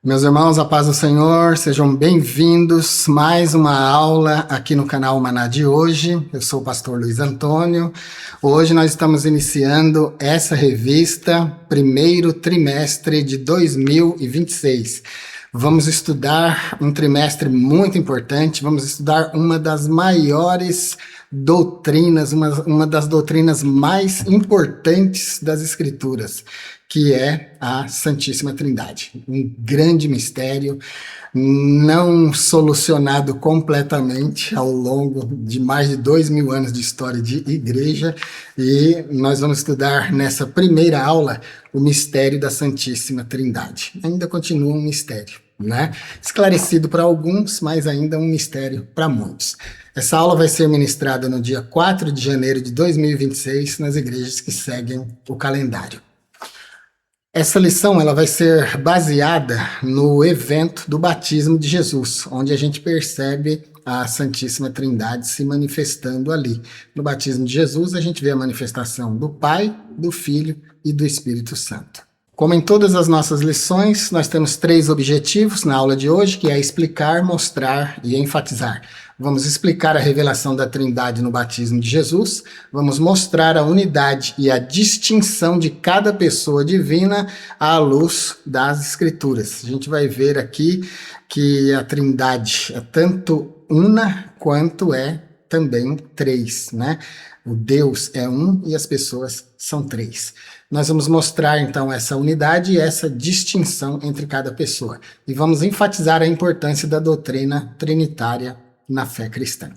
Meus irmãos, a paz do Senhor, sejam bem-vindos. Mais uma aula aqui no canal Maná de hoje. Eu sou o pastor Luiz Antônio. Hoje nós estamos iniciando essa revista, primeiro trimestre de 2026. Vamos estudar um trimestre muito importante, vamos estudar uma das maiores doutrinas, uma das doutrinas mais importantes das Escrituras, que é a Santíssima Trindade. Um grande mistério, não solucionado completamente ao longo de mais de 2.000 anos de história de igreja, e nós vamos estudar nessa primeira aula o mistério da Santíssima Trindade. Ainda continua um mistério, né? Esclarecido para alguns, mas ainda um mistério para muitos. Essa aula vai ser ministrada no dia 4 de janeiro de 2026 nas igrejas que seguem o calendário. Essa lição ela vai ser baseada no evento do batismo de Jesus, onde a gente percebe a Santíssima Trindade se manifestando ali. No batismo de Jesus, a gente vê a manifestação do Pai, do Filho e do Espírito Santo. Como em todas as nossas lições, nós temos 3 objetivos na aula de hoje, que é explicar, mostrar e enfatizar. Vamos explicar a revelação da Trindade no batismo de Jesus, vamos mostrar a unidade e a distinção de cada pessoa divina à luz das Escrituras. A gente vai ver aqui que a Trindade é tanto una quanto é também 3, né? O Deus é um e as pessoas são 3. Nós vamos mostrar, então, essa unidade e essa distinção entre cada pessoa. E vamos enfatizar a importância da doutrina trinitária na fé cristã.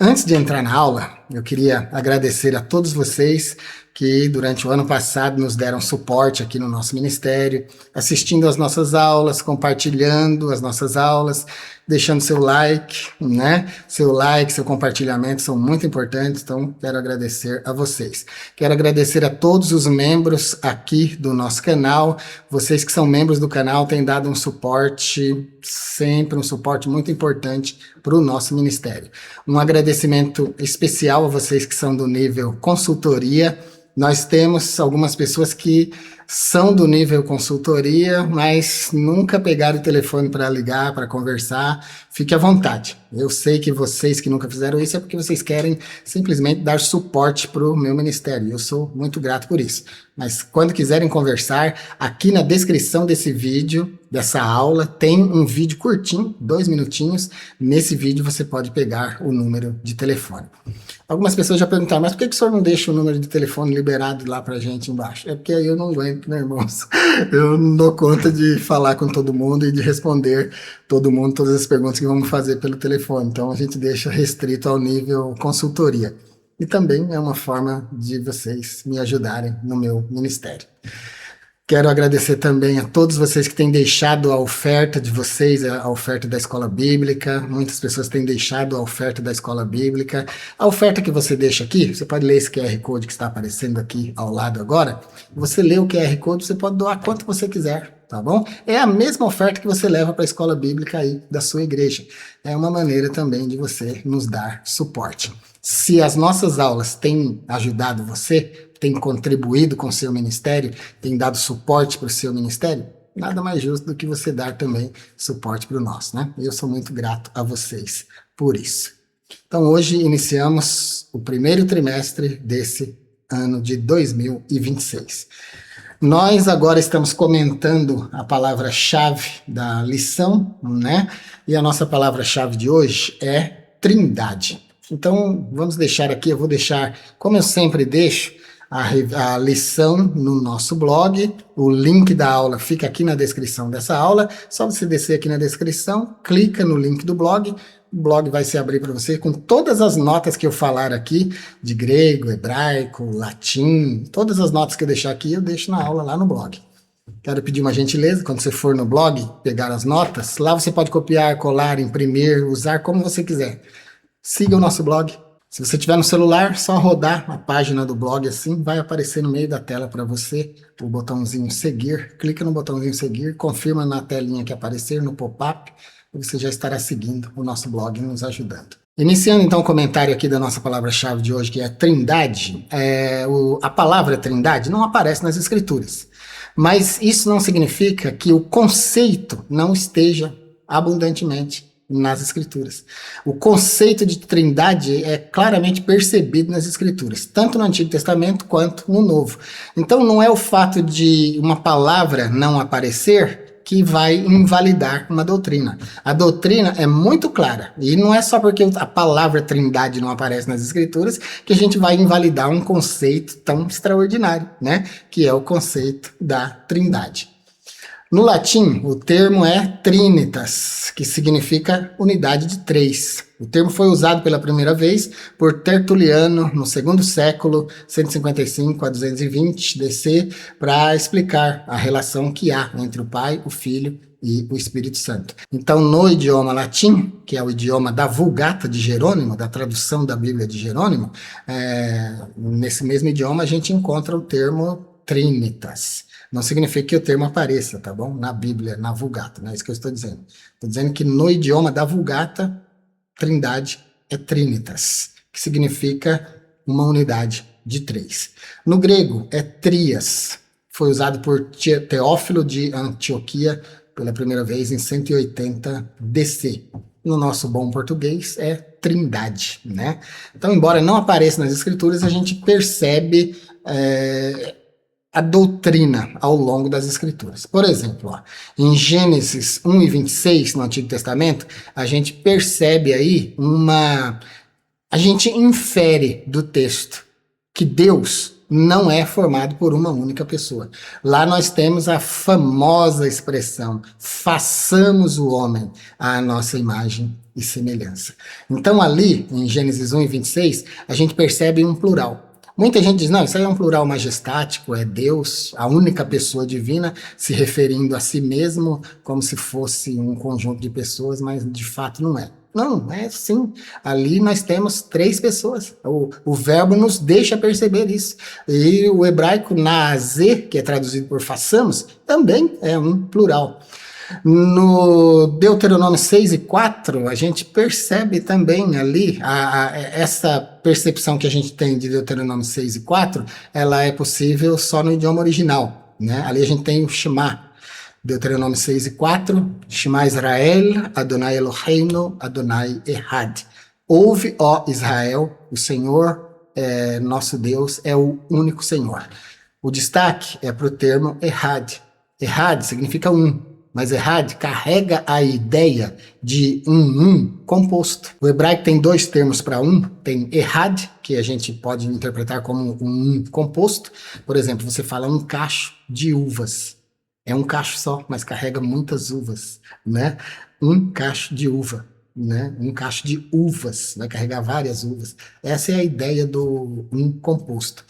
Antes de entrar na aula, eu queria agradecer a todos vocês que durante o ano passado nos deram suporte aqui no nosso ministério, assistindo às nossas aulas, compartilhando as nossas aulas, deixando seu like, né? Seu like, seu compartilhamento são muito importantes, então quero agradecer a vocês. Quero agradecer a todos os membros aqui do nosso canal. Vocês que são membros do canal têm dado um suporte, sempre um suporte muito importante para o nosso ministério. Um agradecimento especial a vocês que são do nível consultoria. Nós temos algumas pessoas que são do nível consultoria, mas nunca pegaram o telefone para ligar, para conversar. Fique à vontade. Eu sei que vocês que nunca fizeram isso é porque vocês querem simplesmente dar suporte para o meu ministério. Eu sou muito grato por isso. Mas quando quiserem conversar, aqui na descrição desse vídeo, dessa aula, tem um vídeo curtinho, 2 minutinhos. Nesse vídeo você pode pegar o número de telefone. Algumas pessoas já perguntaram, mas por que o senhor não deixa o número de telefone liberado lá pra gente embaixo? É porque aí eu não aguento, né, irmãos? Eu não dou conta de falar com todo mundo e de responder todo mundo todas as perguntas que vamos fazer pelo telefone. Então a gente deixa restrito ao nível consultoria. E também é uma forma de vocês me ajudarem no meu ministério. Quero agradecer também a todos vocês que têm deixado a oferta de vocês, a oferta da Escola Bíblica. Muitas pessoas têm deixado a oferta da Escola Bíblica. A oferta que você deixa aqui, você pode ler esse QR Code que está aparecendo aqui ao lado agora. Você lê o QR Code, você pode doar quanto você quiser, tá bom? É a mesma oferta que você leva para a Escola Bíblica aí da sua igreja. É uma maneira também de você nos dar suporte. Se as nossas aulas têm ajudado você, tem contribuído com o seu ministério, tem dado suporte para o seu ministério, nada mais justo do que você dar também suporte para o nosso, né? Eu sou muito grato a vocês por isso. Então hoje iniciamos o primeiro trimestre desse ano de 2026. Nós agora estamos comentando a palavra-chave da lição, né? E a nossa palavra-chave de hoje é Trindade. Então vamos deixar aqui, eu vou deixar, como eu sempre deixo, a lição no nosso blog. O link da aula fica aqui na descrição dessa aula. Só você descer aqui na descrição, clica no link do blog. O blog vai se abrir para você com todas as notas que eu falar aqui, de grego, hebraico, latim, todas as notas que eu deixar aqui, eu deixo na aula lá no blog. Quero pedir uma gentileza, quando você for no blog, pegar as notas, lá você pode copiar, colar, imprimir, usar como você quiser. Siga o nosso blog. Se você tiver no celular, só rodar a página do blog assim, vai aparecer no meio da tela para você o botãozinho seguir. Clica no botãozinho seguir, confirma na telinha que aparecer no pop-up e você já estará seguindo o nosso blog e nos ajudando. Iniciando então o comentário aqui da nossa palavra-chave de hoje, que é Trindade. A palavra Trindade não aparece nas Escrituras. Mas isso não significa que o conceito não esteja abundantemente nas Escrituras. O conceito de trindade é claramente percebido nas Escrituras, tanto no Antigo Testamento quanto no Novo. Então não é o fato de uma palavra não aparecer que vai invalidar uma doutrina. A doutrina é muito clara, e não é só porque a palavra trindade não aparece nas Escrituras que a gente vai invalidar um conceito tão extraordinário, né? Que é o conceito da trindade. No latim, o termo é trinitas, que significa unidade de três. O termo foi usado pela primeira vez por Tertuliano no segundo século, 155 a 220 DC, para explicar a relação que há entre o Pai, o Filho e o Espírito Santo. Então, no idioma latim, que é o idioma da Vulgata de Jerônimo, da tradução da Bíblia de Jerônimo, nesse mesmo idioma a gente encontra o termo trinitas. Não significa que o termo apareça, tá bom? Na Bíblia, na Vulgata, não é isso que eu estou dizendo. Estou dizendo que no idioma da Vulgata, trindade é trinitas, que significa uma unidade de três. No grego, é trias. Foi usado por Teófilo de Antioquia pela primeira vez em 180 DC. No nosso bom português, é trindade, né? Então, embora não apareça nas Escrituras, a gente percebe a doutrina ao longo das Escrituras. Por exemplo, em Gênesis 1 e 26, no Antigo Testamento, a gente percebe aí a gente infere do texto que Deus não é formado por uma única pessoa. Lá nós temos a famosa expressão, façamos o homem à nossa imagem e semelhança. Então ali, em Gênesis 1 e 26, a gente percebe um plural. Muita gente diz, não, isso aí é um plural majestático, é Deus, a única pessoa divina, se referindo a si mesmo como se fosse um conjunto de pessoas, mas de fato não é. Não, é sim. Ali nós temos três pessoas. O verbo nos deixa perceber isso. E o hebraico naze, que é traduzido por façamos, também é um plural. No Deuteronômio 6 e 4, a gente percebe também ali, essa percepção que a gente tem de Deuteronômio 6 e 4, ela é possível só no idioma original, né? Ali a gente tem o Shema, Deuteronômio 6 e 4, Shema Israel, Adonai Eloheinu, Adonai Ehad. Ouve, ó Israel, o Senhor, nosso Deus, é o único Senhor. O destaque é para o termo Ehad. Ehad significa um. Mas Ehad carrega a ideia de um composto. O hebraico tem dois termos para um. Tem Ehad, que a gente pode interpretar como um composto. Por exemplo, você fala um cacho de uvas. É um cacho só, mas carrega muitas uvas, né? Um cacho de uva, né? Um cacho de uvas, vai carregar várias uvas. Essa é a ideia do um composto.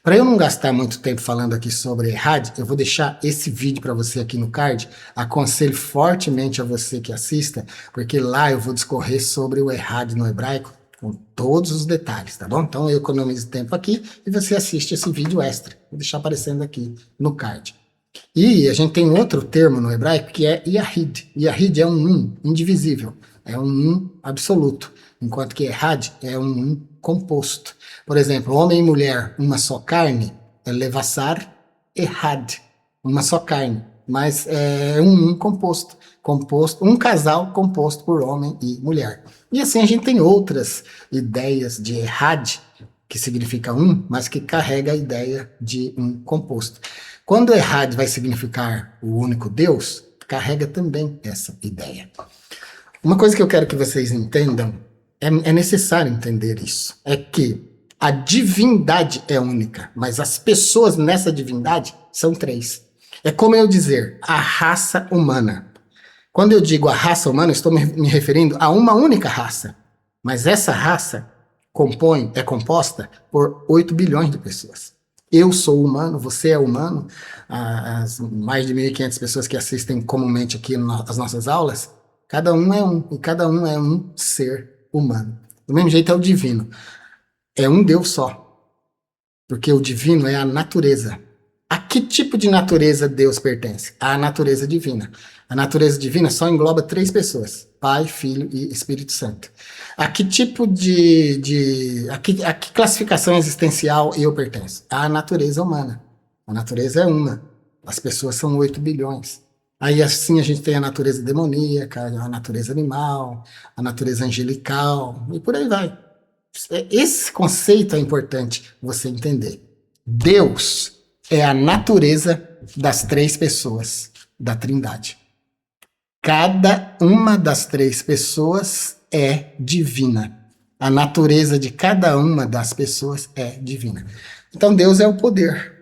Para eu não gastar muito tempo falando aqui sobre Ehad, eu vou deixar esse vídeo para você aqui no card. Aconselho fortemente a você que assista, porque lá eu vou discorrer sobre o Ehad no hebraico com todos os detalhes, tá bom? Então eu economizo tempo aqui e você assiste esse vídeo extra. Vou deixar aparecendo aqui no card. E a gente tem outro termo no hebraico que é Yahid. Yahid é um indivisível, é um absoluto, enquanto que Ehad é um composto. Por exemplo, homem e mulher, uma só carne, é levassar Ehad, uma só carne, mas é um composto, um casal composto por homem e mulher. E assim a gente tem outras ideias de Ehad, que significa um, mas que carrega a ideia de um composto. Quando Ehad vai significar o único Deus, carrega também essa ideia. Uma coisa que eu quero que vocês entendam, é necessário entender isso, é que a divindade é única, mas as pessoas nessa divindade são três. É como eu dizer, a raça humana. Quando eu digo a raça humana, eu estou me referindo a uma única raça, mas essa raça é composta por 8 bilhões de pessoas. Eu sou humano, você é humano, as mais de 1.500 pessoas que assistem comumente aqui às nossas aulas, cada um é um, e cada um é um ser humano. Do mesmo jeito é o divino. É um Deus só, porque o divino é a natureza. A que tipo de natureza Deus pertence? À natureza divina. A natureza divina só engloba 3 pessoas, Pai, Filho e Espírito Santo. A que tipo a que classificação existencial eu pertenço? À natureza humana. A natureza é uma. As pessoas são 8 bilhões. Aí assim a gente tem a natureza demoníaca, a natureza animal, a natureza angelical, e por aí vai. Esse conceito é importante você entender. Deus é a natureza das 3 pessoas da Trindade. Cada uma das 3 pessoas é divina. A natureza de cada uma das pessoas é divina. Então Deus é o poder.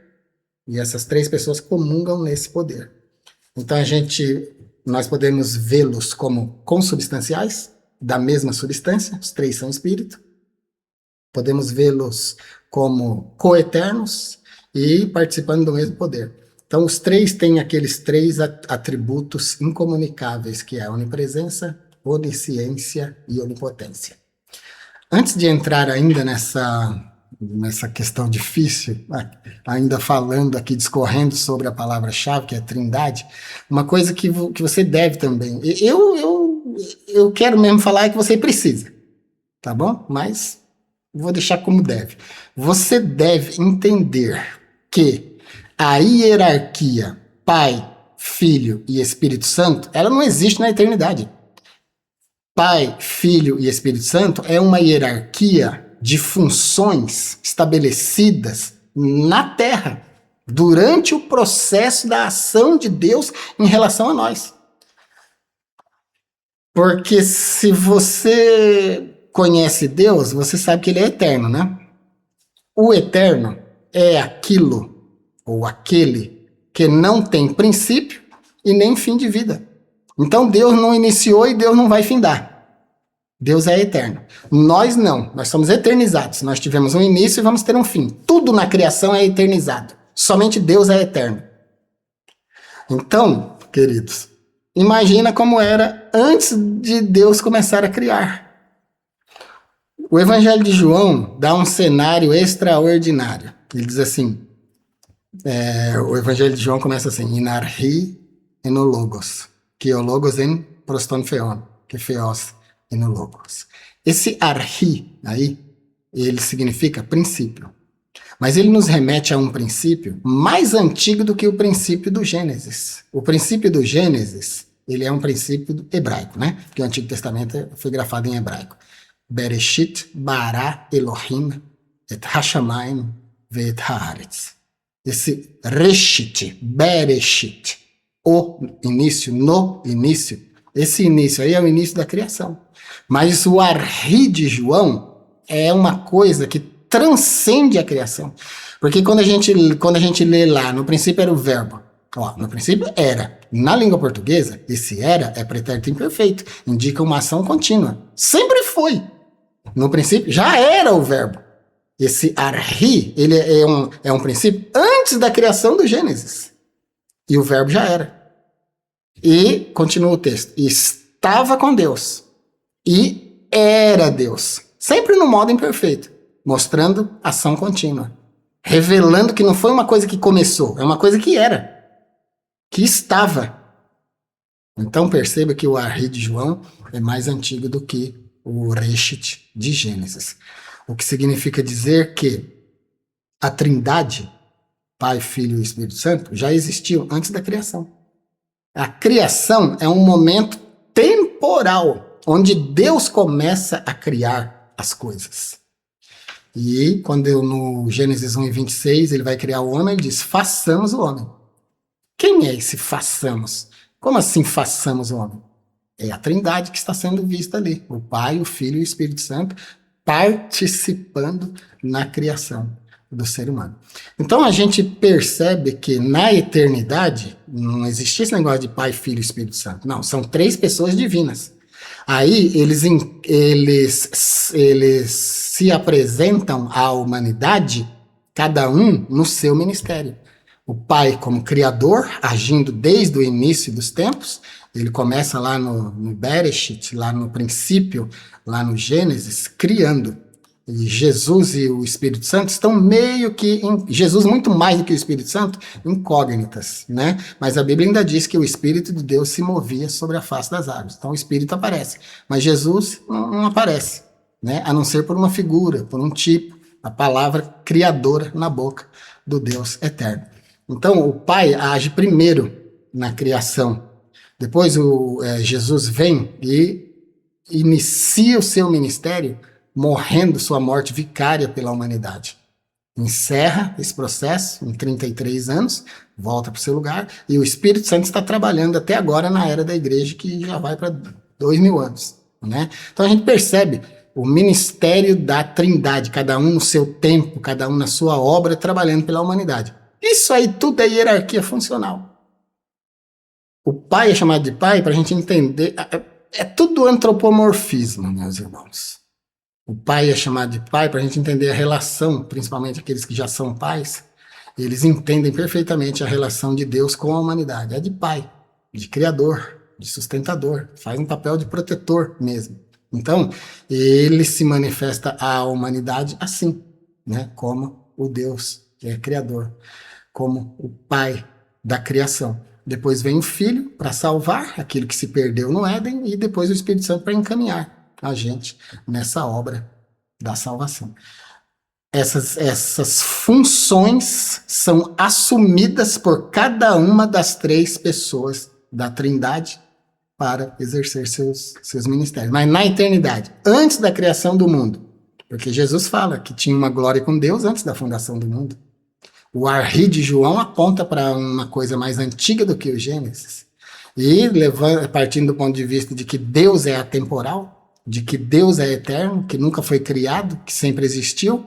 E essas 3 pessoas comungam nesse poder. Então nós podemos vê-los como consubstanciais, da mesma substância, os 3 são espírito. Podemos vê-los como coeternos e participando do mesmo poder. Então, os 3 têm aqueles 3 atributos incomunicáveis, que é a onipresença, onisciência e onipotência. Antes de entrar ainda nessa questão difícil, ainda falando aqui, discorrendo sobre a palavra-chave, que é trindade, uma coisa que você deve também. Eu quero mesmo falar que você precisa, tá bom? Mas vou deixar como deve. Você deve entender que a hierarquia Pai, Filho e Espírito Santo, ela não existe na eternidade. Pai, Filho e Espírito Santo é uma hierarquia de funções estabelecidas na Terra, durante o processo da ação de Deus em relação a nós. Porque se você conhece Deus, você sabe que Ele é eterno, né? O eterno é aquilo ou aquele que não tem princípio e nem fim de vida. Então Deus não iniciou e Deus não vai findar. Deus é eterno. Nós não, nós somos eternizados. Nós tivemos um início e vamos ter um fim. Tudo na criação é eternizado. Somente Deus é eterno. Então, queridos, imagina como era antes de Deus começar a criar. O Evangelho de João dá um cenário extraordinário. Ele diz assim, o Evangelho de João começa assim, in archi enologos, que o logos em proston feon, que feos enologos. Esse archi aí, ele significa princípio. Mas ele nos remete a um princípio mais antigo do que o princípio do Gênesis. O princípio do Gênesis, ele é um princípio hebraico, né? Porque o Antigo Testamento foi grafado em hebraico. Bereshit bara Elohim et hashamayim ve'et haaretz. Esse Reshit, Bereshit, o início, no início, esse início aí é o início da criação. Mas o arri de João é uma coisa que transcende a criação. Porque quando a gente lê lá, no princípio era o verbo. Ó, no princípio era. Na língua portuguesa, esse era é pretérito imperfeito. Indica uma ação contínua. Sempre foi. No princípio, já era o verbo. Esse arri, ele é um princípio antes da criação do Gênesis. E o verbo já era. E, continua o texto, estava com Deus. E era Deus. Sempre no modo imperfeito. Mostrando ação contínua. Revelando que não foi uma coisa que começou, é uma coisa que era. Que estava. Então perceba que o arri de João é mais antigo do que o Reshit de Gênesis. O que significa dizer que a Trindade, Pai, Filho e Espírito Santo, já existiu antes da criação. A criação é um momento temporal, onde Deus começa a criar as coisas. E quando no Gênesis 1:26 ele vai criar o homem, ele diz, façamos o homem. Quem é esse façamos? Como assim façamos o homem? É a Trindade que está sendo vista ali. O Pai, o Filho e o Espírito Santo participando na criação do ser humano. Então a gente percebe que na eternidade não existia esse negócio de Pai, Filho e Espírito Santo. Não, são 3 pessoas divinas. Aí eles se apresentam à humanidade, cada um no seu ministério. O Pai como Criador, agindo desde o início dos tempos, ele começa lá no Bereshit, lá no princípio, lá no Gênesis, criando. E Jesus e o Espírito Santo estão meio que, Jesus muito mais do que o Espírito Santo, incógnitas, né? Mas a Bíblia ainda diz que o Espírito de Deus se movia sobre a face das águas. Então o Espírito aparece, mas Jesus não aparece, né? A não ser por uma figura, por um tipo, a palavra criadora na boca do Deus eterno. Então, o Pai age primeiro na criação. Depois Jesus vem e inicia o seu ministério morrendo sua morte vicária pela humanidade. Encerra esse processo em 33 anos, volta para o seu lugar, e o Espírito Santo está trabalhando até agora na era da igreja, que já vai para 2000 anos. Né? Então a gente percebe o ministério da Trindade, cada um no seu tempo, cada um na sua obra, trabalhando pela humanidade. Isso aí tudo é hierarquia funcional. O Pai é chamado de Pai para a gente entender. É tudo antropomorfismo, meus irmãos. O Pai é chamado de Pai para a gente entender a relação, principalmente aqueles que já são pais, eles entendem perfeitamente a relação de Deus com a humanidade. É de Pai, de Criador, de sustentador, faz um papel de protetor mesmo. Então, ele se manifesta à humanidade assim, né? Como o Deus que é Criador, como o Pai da criação. Depois vem o Filho para salvar aquilo que se perdeu no Éden e depois o Espírito Santo para encaminhar a gente nessa obra da salvação. Essas funções são assumidas por cada uma das três pessoas da Trindade para exercer seus ministérios. Mas na eternidade, antes da criação do mundo, porque Jesus fala que tinha uma glória com Deus antes da fundação do mundo. O Arri de João aponta para uma coisa mais antiga do que o Gênesis. E partindo do ponto de vista de que Deus é atemporal, de que Deus é eterno, que nunca foi criado, que sempre existiu,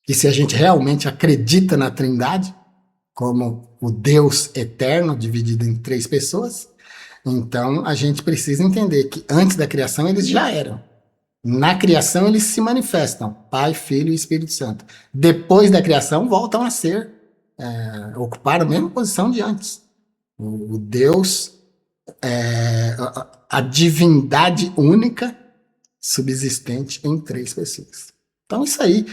e se a gente realmente acredita na Trindade, como o Deus eterno, dividido em três pessoas, então a gente precisa entender que antes da criação eles já eram. Na criação eles se manifestam, Pai, Filho e Espírito Santo. Depois da criação voltam a ser, ocupar a mesma posição de antes. O Deus, a divindade única, subsistente em três pessoas. Então isso aí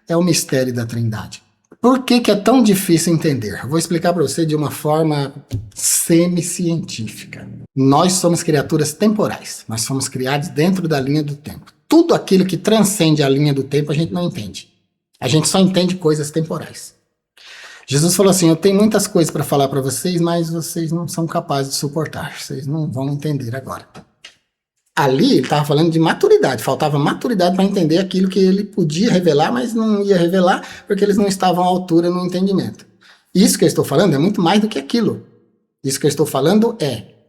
é o mistério da Trindade. Por que é tão difícil entender? Eu vou explicar para você de uma forma semi-científica. Nós somos criaturas temporais. Nós somos criados dentro da linha do tempo. Tudo aquilo que transcende a linha do tempo a gente não entende. A gente só entende coisas temporais. Jesus falou assim, eu tenho muitas coisas para falar para vocês, mas vocês não são capazes de suportar. Vocês não vão entender agora. Ali ele estava falando de maturidade, faltava maturidade para entender aquilo que ele podia revelar, mas não ia revelar porque eles não estavam à altura no entendimento. Isso que eu estou falando é muito mais do que aquilo. Isso que eu estou falando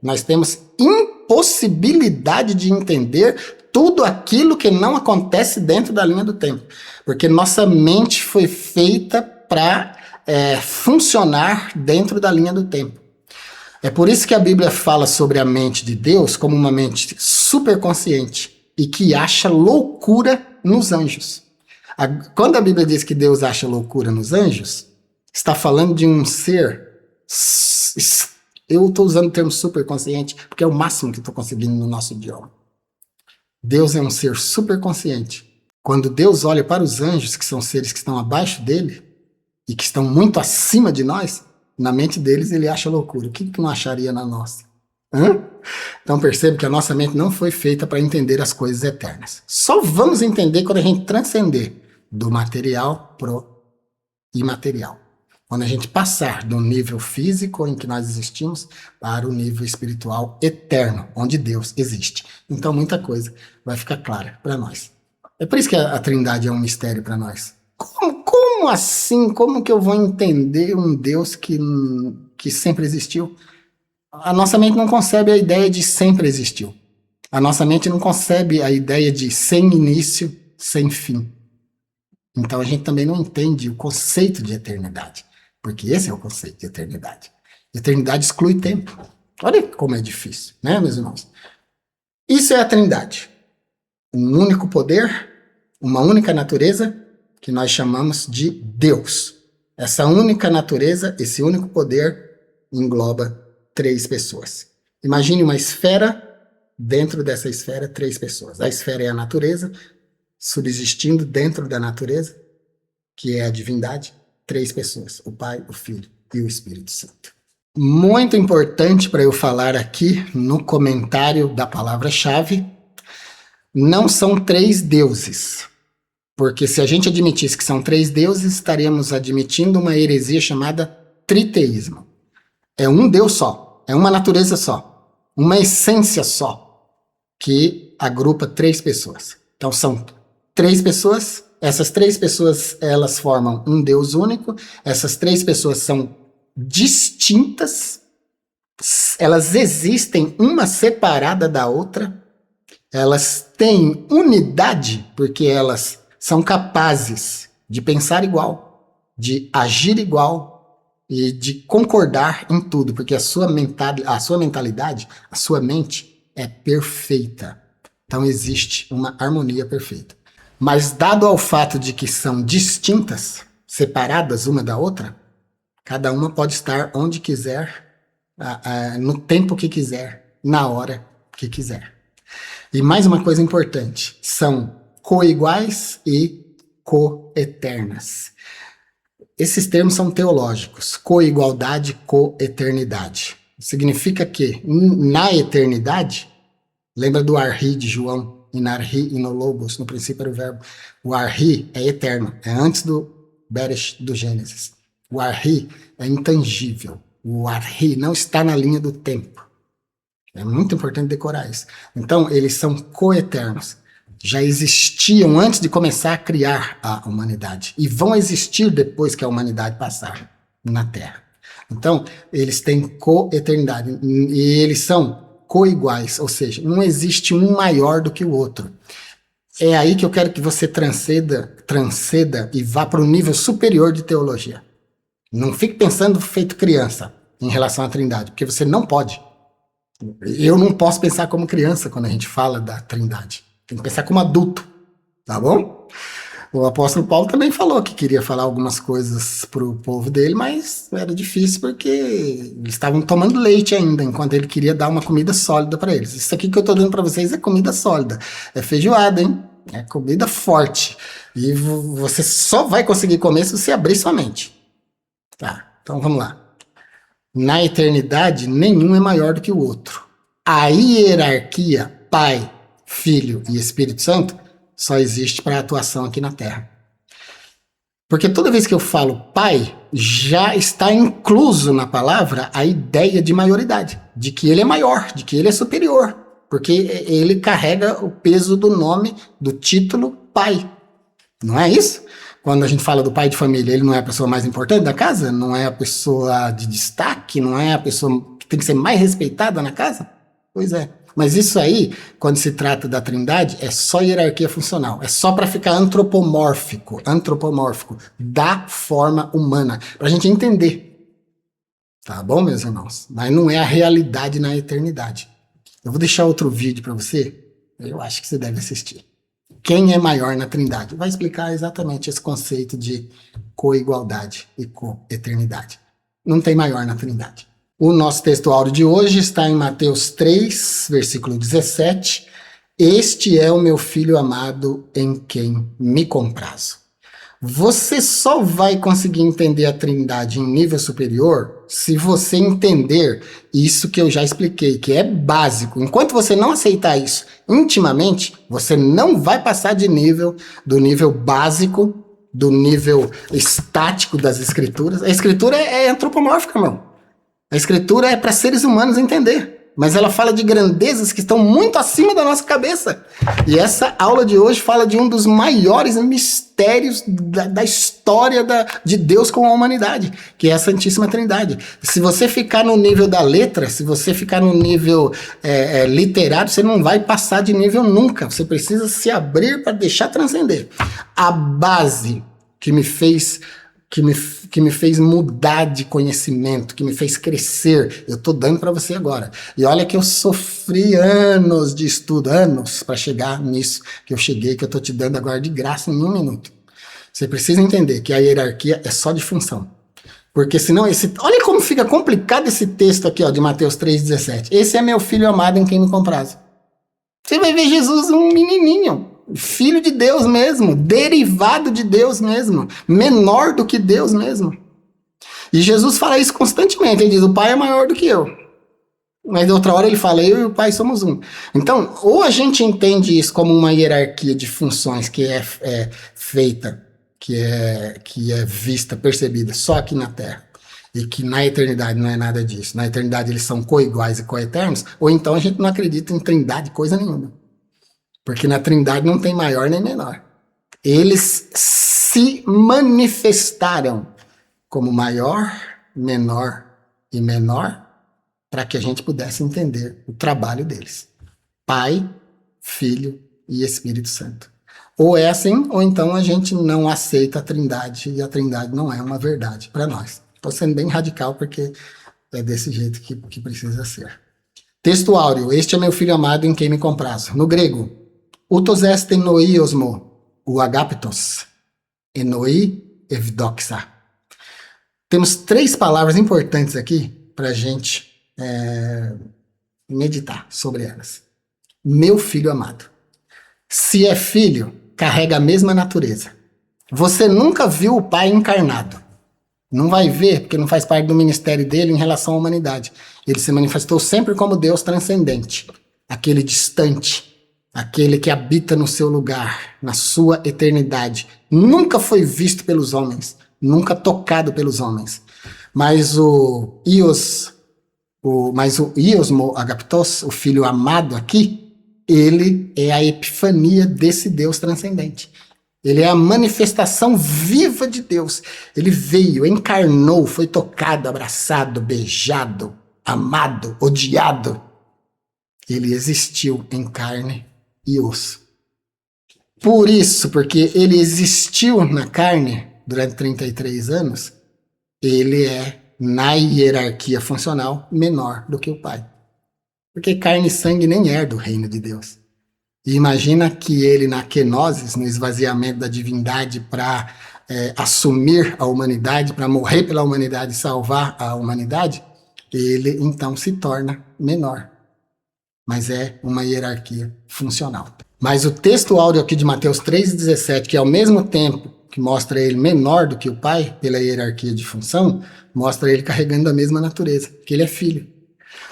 nós temos impossibilidade de entender tudo aquilo que não acontece dentro da linha do tempo, porque nossa mente foi feita para funcionar dentro da linha do tempo. É por isso que a Bíblia fala sobre a mente de Deus como uma mente superconsciente e que acha loucura nos anjos. Quando a Bíblia diz que Deus acha loucura nos anjos, está falando de um ser... Eu estou usando o termo superconsciente porque é o máximo que estou conseguindo no nosso idioma. Deus é um ser superconsciente. Quando Deus olha para os anjos, que são seres que estão abaixo dele e que estão muito acima de nós, na mente deles ele acha loucura. O que não acharia na nossa? Então percebe que a nossa mente não foi feita para entender as coisas eternas. Só vamos entender quando a gente transcender do material pro imaterial. Quando a gente passar do nível físico em que nós existimos para o nível espiritual eterno, onde Deus existe. Então muita coisa vai ficar clara para nós. É por isso que a Trindade é um mistério para nós. Como assim? Como que eu vou entender um Deus que sempre existiu? A nossa mente não concebe a ideia de sempre existiu. A nossa mente não concebe a ideia de sem início, sem fim. Então a gente também não entende o conceito de eternidade. Porque esse é o conceito de eternidade. Eternidade exclui tempo. Olha como é difícil, né, meus irmãos? Isso é a Trindade. Um único poder, uma única natureza, que nós chamamos de Deus. Essa única natureza, esse único poder, engloba três pessoas. Imagine uma esfera, dentro dessa esfera, três pessoas. A esfera é a natureza, subsistindo dentro da natureza, que é a divindade, três pessoas, o Pai, o Filho e o Espírito Santo. Muito importante para eu falar aqui no comentário da palavra-chave, não são três deuses. Porque se a gente admitisse que são três deuses, estaríamos admitindo uma heresia chamada triteísmo. É um Deus só, é uma natureza só, uma essência só, que agrupa 3 pessoas. Então são 3 pessoas, essas 3 pessoas, elas formam um Deus único, essas 3 pessoas são distintas, elas existem uma separada da outra, elas têm unidade porque elas são capazes de pensar igual, de agir igual e de concordar em tudo, porque a sua mentalidade, a sua mente é perfeita. Então existe uma harmonia perfeita. Mas dado ao fato de que são distintas, separadas uma da outra, cada uma pode estar onde quiser, no tempo que quiser, na hora que quiser. E mais uma coisa importante, são coiguais e coeternas. Esses termos são teológicos, coigualdade, coeternidade. Significa que na eternidade, lembra do arhi de João, inarhi e no logos, no princípio era o verbo. O arhi é eterno, é antes do Beresh, do Gênesis. O arhi é intangível, o arhi não está na linha do tempo. É muito importante decorar isso. Então, eles são coeternos. Já existiam antes de começar a criar a humanidade. E vão existir depois que a humanidade passar na Terra. Então, eles têm coeternidade. E eles são coiguais. Ou seja, não existe um maior do que o outro. É aí que eu quero que você transcenda e vá para o nível superior de teologia. Não fique pensando feito criança em relação à Trindade. Porque você não pode. Eu não posso pensar como criança quando a gente fala da Trindade. Tem que pensar como adulto, tá bom? O apóstolo Paulo também falou que queria falar algumas coisas para o povo dele, mas era difícil porque eles estavam tomando leite ainda, enquanto ele queria dar uma comida sólida para eles. Isso aqui que eu estou dando para vocês é comida sólida, é feijoada, hein? É comida forte. E você só vai conseguir comer se você abrir sua mente. Tá, então vamos lá. Na eternidade, nenhum é maior do que o outro. A hierarquia Pai, Filho e Espírito Santo só existe para a atuação aqui na Terra. Porque toda vez que eu falo Pai, já está incluso na palavra a ideia de maioridade, de que ele é maior, de que ele é superior, porque ele carrega o peso do nome, do título Pai. Não é isso? Quando a gente fala do pai de família, ele não é a pessoa mais importante da casa? Não é a pessoa de destaque? Não é a pessoa que tem que ser mais respeitada na casa? Pois é. Mas isso aí, quando se trata da Trindade, é só hierarquia funcional. É só para ficar antropomórfico, da forma humana, para a gente entender. Tá bom, meus irmãos? Mas não é a realidade na eternidade. Eu vou deixar outro vídeo para você. Eu acho que você deve assistir. Quem é maior na Trindade? Vai explicar exatamente esse conceito de coigualdade e coeternidade. Não tem maior na Trindade. O nosso texto áudio de hoje está em Mateus 3, versículo 17. Este é o meu filho amado em quem me comprazo. Você só vai conseguir entender a Trindade em nível superior se você entender isso que eu já expliquei, que é básico. Enquanto você não aceitar isso intimamente, você não vai passar do nível básico, do nível estático das Escrituras. A Escritura é antropomórfica, irmão. A Escritura é para seres humanos entender. Mas ela fala de grandezas que estão muito acima da nossa cabeça. E essa aula de hoje fala de um dos maiores mistérios da história de Deus com a humanidade, que é a Santíssima Trindade. Se você ficar no nível da letra, se você ficar no nível literário, você não vai passar de nível nunca. Você precisa se abrir para deixar transcender. A base que me fez mudar de conhecimento, que me fez crescer, eu estou dando para você agora. E olha que eu sofri anos de estudo, anos para chegar nisso que eu cheguei, que eu estou te dando agora de graça em 1 minuto. Você precisa entender que a hierarquia é só de função. Porque senão, olha como fica complicado esse texto aqui, ó, de Mateus 3,17. Esse é meu filho amado em quem me comprazo. Você vai ver Jesus um menininho. Filho de Deus mesmo, derivado de Deus mesmo, menor do que Deus mesmo. E Jesus fala isso constantemente, ele diz, o Pai é maior do que eu. Mas outra hora ele fala, eu e o Pai somos um. Então, ou a gente entende isso como uma hierarquia de funções que é feita, que é vista, percebida só aqui na Terra, e que na eternidade não é nada disso. Na eternidade eles são coiguais e coeternos, ou então a gente não acredita em trindade coisa nenhuma. Porque na trindade não tem maior nem menor. Eles se manifestaram como maior, menor e menor para que a gente pudesse entender o trabalho deles. Pai, Filho e Espírito Santo. Ou é assim, ou então a gente não aceita a trindade e a trindade não é uma verdade para nós. Estou sendo bem radical porque é desse jeito que precisa ser. Texto áureo. Este é meu filho amado em quem me comprazo. No grego, utos est enoiosmo, o agaptos, enoi evdoxa. Temos 3 palavras importantes aqui para a gente meditar sobre elas. Meu filho amado. Se é filho, carrega a mesma natureza. Você nunca viu o pai encarnado. Não vai ver, porque não faz parte do ministério dele em relação à humanidade. Ele se manifestou sempre como Deus transcendente, aquele distante, aquele que habita no seu lugar, na sua eternidade. Nunca foi visto pelos homens, nunca tocado pelos homens. Mas o Iosmo Agaptos, o filho amado aqui, ele é a epifania desse Deus transcendente. Ele é a manifestação viva de Deus. Ele veio, encarnou, foi tocado, abraçado, beijado, amado, odiado. Ele existiu em carne e osso. Por isso, porque ele existiu na carne durante 33 anos, ele é, na hierarquia funcional, menor do que o Pai. Porque carne e sangue nem herda o reino de Deus. E imagina que ele, na kenosis, no esvaziamento da divindade para assumir a humanidade, para morrer pela humanidade e salvar a humanidade, ele então se torna menor. Mas é uma hierarquia funcional. Mas o texto áureo aqui de Mateus 3,17, que ao mesmo tempo que mostra ele menor do que o Pai, pela hierarquia de função, mostra ele carregando a mesma natureza, que ele é filho.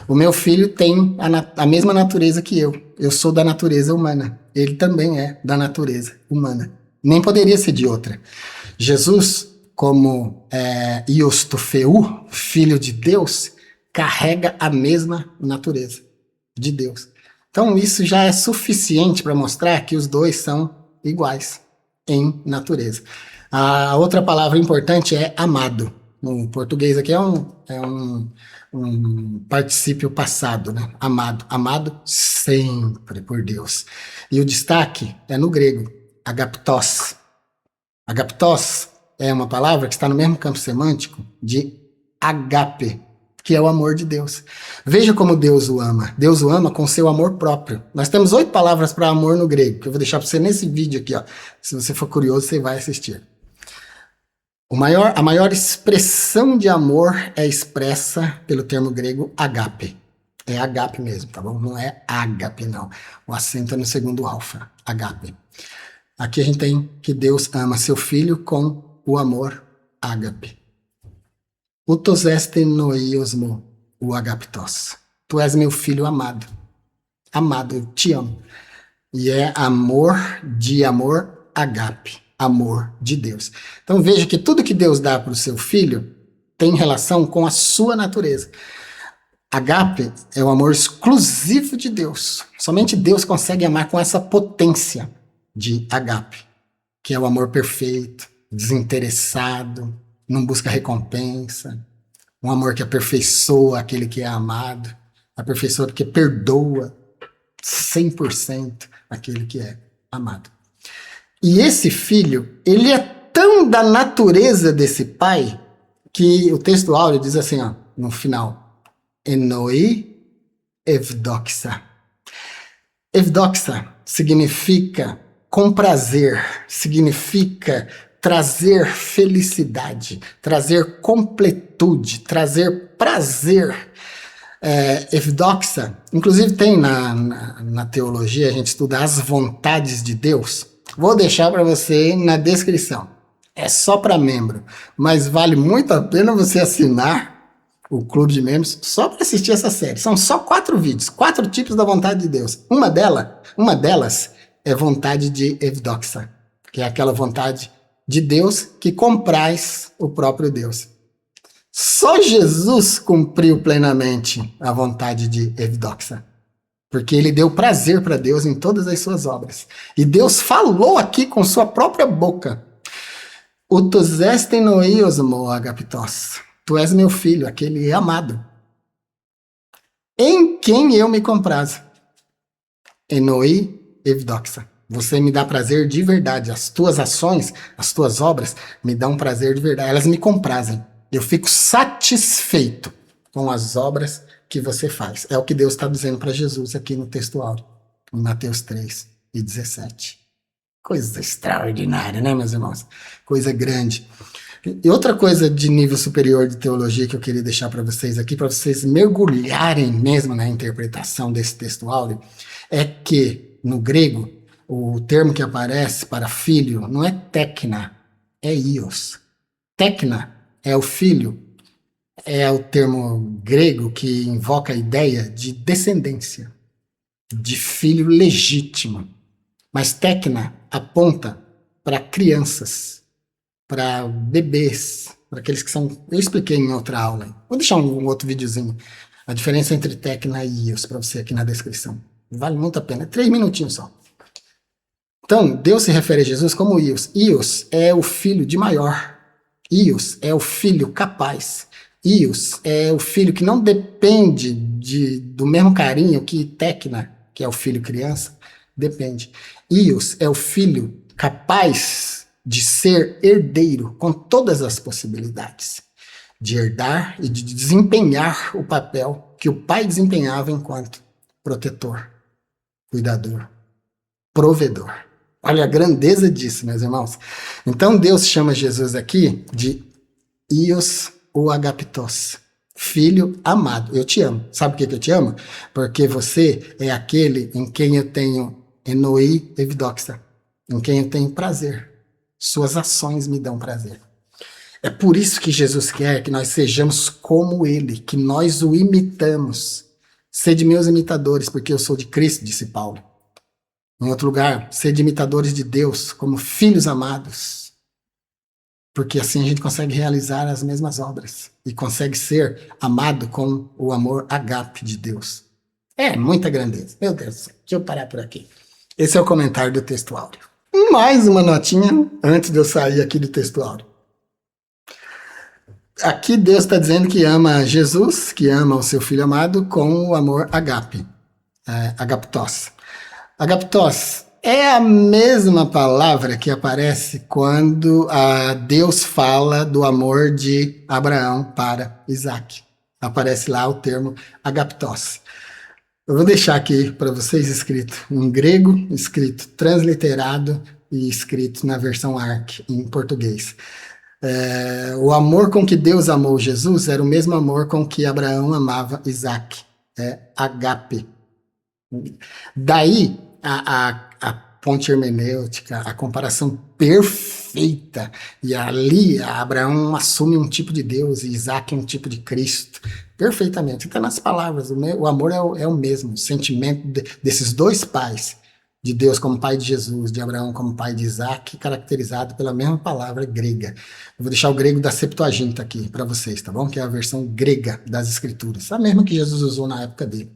O meu filho tem a mesma natureza que eu. Eu sou da natureza humana. Ele também é da natureza humana. Nem poderia ser de outra. Jesus, como Ios to Theou, filho de Deus, carrega a mesma natureza de Deus. Então isso já é suficiente para mostrar que os dois são iguais em natureza. A outra palavra importante é amado. No português aqui é um particípio passado, né? Amado. Amado sempre por Deus. E o destaque é no grego, agaptos. Agaptos é uma palavra que está no mesmo campo semântico de agape, que é o amor de Deus. Veja como Deus o ama. Deus o ama com seu amor próprio. Nós temos 8 palavras para amor no grego, que eu vou deixar para você nesse vídeo aqui, ó. Se você for curioso, você vai assistir. A maior expressão de amor é expressa pelo termo grego agape. É agape mesmo, tá bom? Não é ágape, não. O acento é no segundo alfa, agape. Aqui a gente tem que Deus ama seu filho com o amor ágape. Utos est enoiosmo, o agaptos. Tu és meu filho amado. Amado, eu te amo. E é amor agape. Amor de Deus. Então veja que tudo que Deus dá para o seu filho tem relação com a sua natureza. Agape é o amor exclusivo de Deus. Somente Deus consegue amar com essa potência de agape, que é o amor perfeito, desinteressado, não busca recompensa, um amor que aperfeiçoa aquele que é amado, aperfeiçoa porque perdoa 100% aquele que é amado. E esse filho, ele é tão da natureza desse pai, que o texto áureo diz assim, ó, no final, enoi evdoxa. Evdoxa significa comprazer, significa trazer felicidade, trazer completude, trazer prazer. Evdoxa, inclusive tem na teologia, a gente estuda as vontades de Deus. Vou deixar para você na descrição. É só para membro, mas vale muito a pena você assinar o Clube de Membros só para assistir essa série. São só 4 vídeos, 4 tipos da vontade de Deus. Uma delas é vontade de Evdoxa, que é aquela vontade de Deus que compraz o próprio Deus. Só Jesus cumpriu plenamente a vontade de Eudoxa, porque ele deu prazer para Deus em todas as suas obras. E Deus falou aqui com sua própria boca: Utos estem noios mo agapitos. Tu és meu filho, aquele amado, em quem eu me comprazo. Enoi Evdoxa. Você me dá prazer de verdade. As tuas ações, as tuas obras me dão prazer de verdade. Elas me comprazem. Eu fico satisfeito com as obras que você faz. É o que Deus está dizendo para Jesus aqui no texto áureo, em Mateus 3:17. Coisa extraordinária, né, meus irmãos? Coisa grande. E outra coisa de nível superior de teologia que eu queria deixar para vocês aqui, para vocês mergulharem mesmo na interpretação desse texto áureo, é que no grego o termo que aparece para filho não é tekna, é ios. Tekna é o filho, é o termo grego que invoca a ideia de descendência, de filho legítimo. Mas tekna aponta para crianças, para bebês, para aqueles que são... Eu expliquei em outra aula. Vou deixar um outro videozinho. A diferença entre tekna e ios para você aqui na descrição. Vale muito a pena. 3 minutinhos só. Então, Deus se refere a Jesus como Ios. Ios é o filho de maior. Ios é o filho capaz. Ios é o filho que não depende do mesmo carinho que Tecna, que é o filho criança, depende. Ios é o filho capaz de ser herdeiro com todas as possibilidades de herdar e de desempenhar o papel que o pai desempenhava enquanto protetor, cuidador, provedor. Olha a grandeza disso, meus irmãos. Então Deus chama Jesus aqui de Ios ou Agapitos, filho amado. Eu te amo. Sabe por que eu te amo? Porque você é aquele em quem eu tenho enoi evidoxa, em quem eu tenho prazer. Suas ações me dão prazer. É por isso que Jesus quer que nós sejamos como ele, que nós o imitamos. Sede meus imitadores, porque eu sou de Cristo, disse Paulo. Em outro lugar, sede imitadores de Deus, como filhos amados. Porque assim a gente consegue realizar as mesmas obras. E consegue ser amado com o amor agape de Deus. É muita grandeza. Meu Deus, deixa eu parar por aqui. Esse é o comentário do texto áureo. Mais uma notinha antes de eu sair aqui do texto áureo. Aqui Deus está dizendo que ama Jesus, que ama o seu filho amado com o amor agape. Agaptos. Agaptos é a mesma palavra que aparece quando Deus fala do amor de Abraão para Isaac. Aparece lá o termo agaptos. Eu vou deixar aqui para vocês escrito em grego, escrito transliterado e escrito na versão ARC em português. O amor com que Deus amou Jesus era o mesmo amor com que Abraão amava Isaac. É agape. Daí a ponte hermenêutica, a comparação perfeita. E ali Abraão assume um tipo de Deus e Isaac um tipo de Cristo. Perfeitamente. Então, nas palavras, o amor é o mesmo. O sentimento desses dois pais, de Deus como pai de Jesus, de Abraão como pai de Isaac, caracterizado pela mesma palavra grega. Eu vou deixar o grego da Septuaginta aqui para vocês, tá bom? Que é a versão grega das Escrituras. A mesma que Jesus usou na época dele.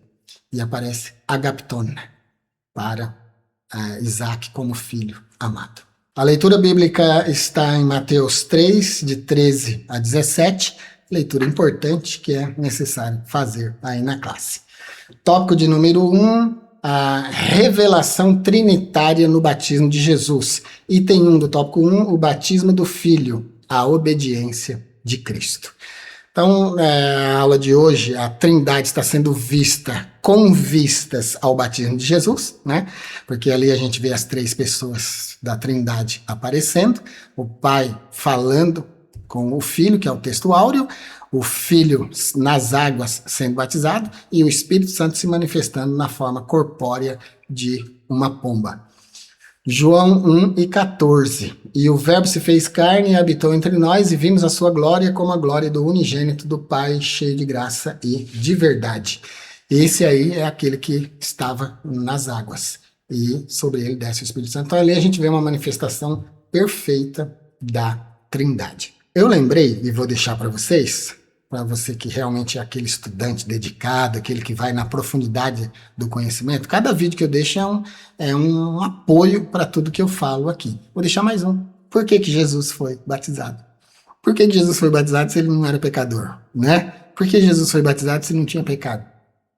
E aparece agapton para Isaac como filho amado. A leitura bíblica está em Mateus 3, de 13 a 17, leitura importante que é necessário fazer aí na classe. Tópico de número 1, a revelação trinitária no batismo de Jesus. Item 1 do tópico 1, o batismo do Filho, a obediência de Cristo. Então, a aula de hoje, a Trindade está sendo vista com vistas ao batismo de Jesus, né? Porque ali a gente vê as 3 pessoas da Trindade aparecendo, o Pai falando com o Filho, que é o texto áureo, o Filho nas águas sendo batizado e o Espírito Santo se manifestando na forma corpórea de uma pomba. João 1:14. E o Verbo se fez carne e habitou entre nós, e vimos a sua glória como a glória do unigênito do Pai, cheio de graça e de verdade. Esse aí é aquele que estava nas águas, e sobre ele desce o Espírito Santo. Então ali a gente vê uma manifestação perfeita da Trindade. Eu lembrei, e vou deixar para vocês, para você que realmente é aquele estudante dedicado, aquele que vai na profundidade do conhecimento. Cada vídeo que eu deixo é um apoio para tudo que eu falo aqui. Vou deixar mais um. Por que que Jesus foi batizado? Por que que Jesus foi batizado se ele não era pecador, né? Por que Jesus foi batizado se ele não tinha pecado?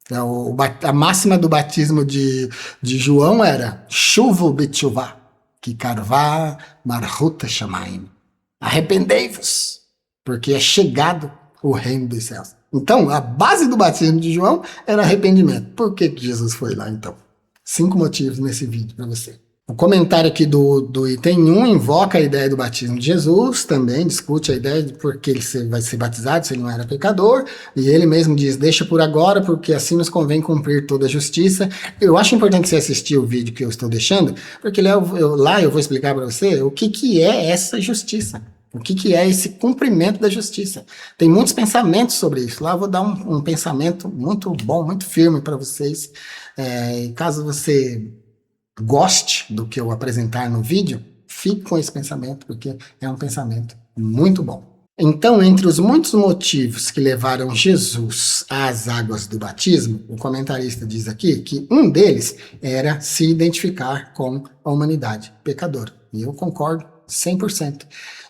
Então, a máxima do batismo de João era Shuvu Betshuvah, que karvá marhuta shamaim. Arrependei-vos, porque é chegado o reino dos céus. Então, a base do batismo de João era arrependimento. Por que que Jesus foi lá, então? 5 motivos nesse vídeo para você. O comentário aqui do item 1 invoca a ideia do batismo de Jesus, também discute a ideia de por que ele vai ser batizado se ele não era pecador, e ele mesmo diz, deixa por agora, porque assim nos convém cumprir toda a justiça. Eu acho importante você assistir o vídeo que eu estou deixando, porque lá eu vou explicar para você o que é essa justiça. O que é esse cumprimento da justiça? Tem muitos pensamentos sobre isso. Lá eu vou dar um pensamento muito bom, muito firme para vocês. Caso você goste do que eu apresentar no vídeo, fique com esse pensamento, porque é um pensamento muito bom. Então, entre os muitos motivos que levaram Jesus às águas do batismo, o comentarista diz aqui que um deles era se identificar com a humanidade pecadora. E eu concordo 100%.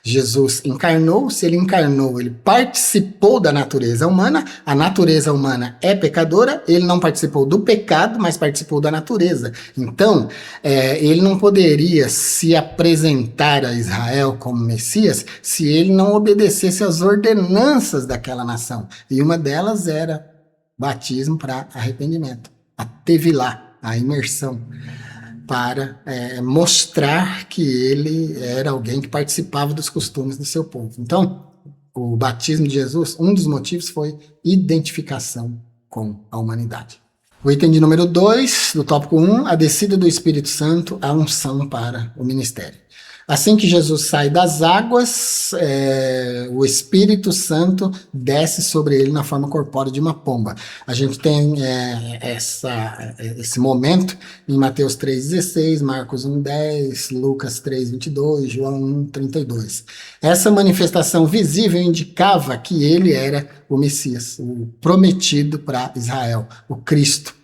Jesus encarnou, se ele encarnou, ele participou da natureza humana, a natureza humana é pecadora, ele não participou do pecado, mas participou da natureza. Então, ele não poderia se apresentar a Israel como Messias se ele não obedecesse às ordenanças daquela nação. E uma delas era batismo para arrependimento, a tevilá, a imersão, para mostrar que ele era alguém que participava dos costumes do seu povo. Então, o batismo de Jesus, um dos motivos foi identificação com a humanidade. O item de número 2, do tópico 1, a descida do Espírito Santo, a unção para o ministério. Assim que Jesus sai das águas, o Espírito Santo desce sobre ele na forma corpórea de uma pomba. A gente tem esse momento em Mateus 3,16, Marcos 1,10, Lucas 3,22, João 1,32. Essa manifestação visível indicava que ele era o Messias, o prometido para Israel, o Cristo.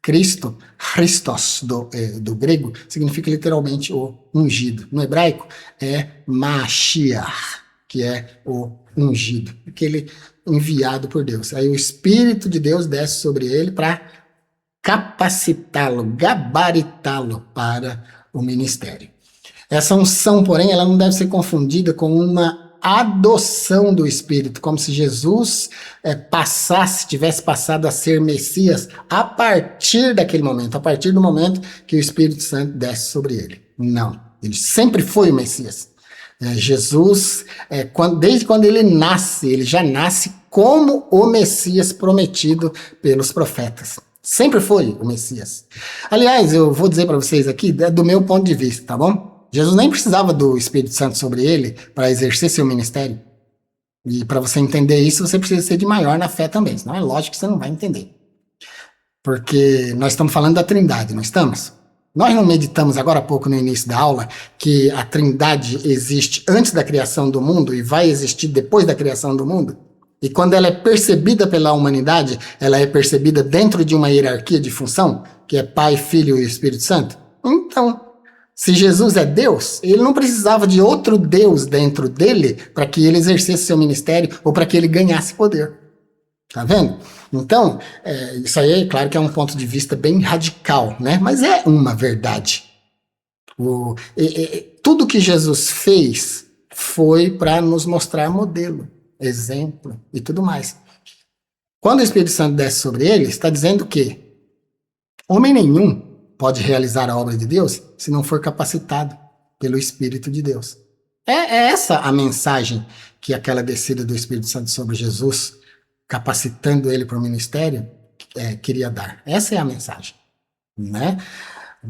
Cristo, Christos, do grego, significa literalmente o ungido. No hebraico é Mashiach, que é o ungido, aquele enviado por Deus. Aí o Espírito de Deus desce sobre ele para capacitá-lo, gabaritá-lo para o ministério. Essa unção, porém, ela não deve ser confundida com uma adoção do Espírito, como se Jesus tivesse passado a ser Messias a partir daquele momento, a partir do momento que o Espírito Santo desce sobre ele. Não, ele sempre foi o Messias. Jesus, desde quando ele nasce, ele já nasce como o Messias prometido pelos profetas. Sempre foi o Messias. Aliás, eu vou dizer para vocês aqui, do meu ponto de vista, tá bom? Jesus nem precisava do Espírito Santo sobre ele para exercer seu ministério. E para você entender isso, você precisa ser de maior na fé também. Senão é lógico que você não vai entender. Porque nós estamos falando da Trindade, não estamos? Nós não meditamos agora há pouco no início da aula que a Trindade existe antes da criação do mundo e vai existir depois da criação do mundo? E quando ela é percebida pela humanidade, ela é percebida dentro de uma hierarquia de função, que é Pai, Filho e Espírito Santo? Então, se Jesus é Deus, ele não precisava de outro Deus dentro dele para que ele exercesse seu ministério ou para que ele ganhasse poder. Tá vendo? Então, isso aí, claro que é um ponto de vista bem radical, né? Mas é uma verdade. Tudo que Jesus fez foi para nos mostrar modelo, exemplo e tudo mais. Quando o Espírito Santo desce sobre ele, está dizendo que homem nenhum pode realizar a obra de Deus se não for capacitado pelo Espírito de Deus. É essa a mensagem que aquela descida do Espírito Santo sobre Jesus, capacitando ele para o ministério, queria dar. Essa é a mensagem, né?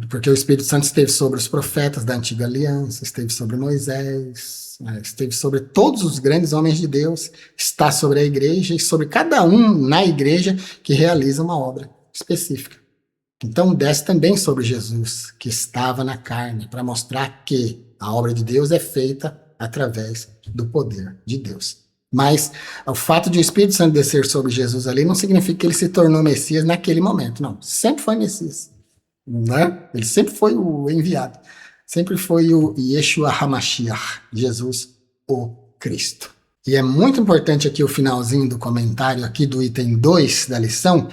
Porque o Espírito Santo esteve sobre os profetas da antiga aliança, esteve sobre Moisés, esteve sobre todos os grandes homens de Deus, está sobre a igreja e sobre cada um na igreja que realiza uma obra específica. Então desce também sobre Jesus, que estava na carne, para mostrar que a obra de Deus é feita através do poder de Deus. Mas o fato de o Espírito Santo descer sobre Jesus ali não significa que ele se tornou Messias naquele momento. Não, sempre foi Messias. Né? Ele sempre foi o enviado. Sempre foi o Yeshua HaMashiach, Jesus, o Cristo. E é muito importante aqui o finalzinho do comentário aqui do item 2 da lição,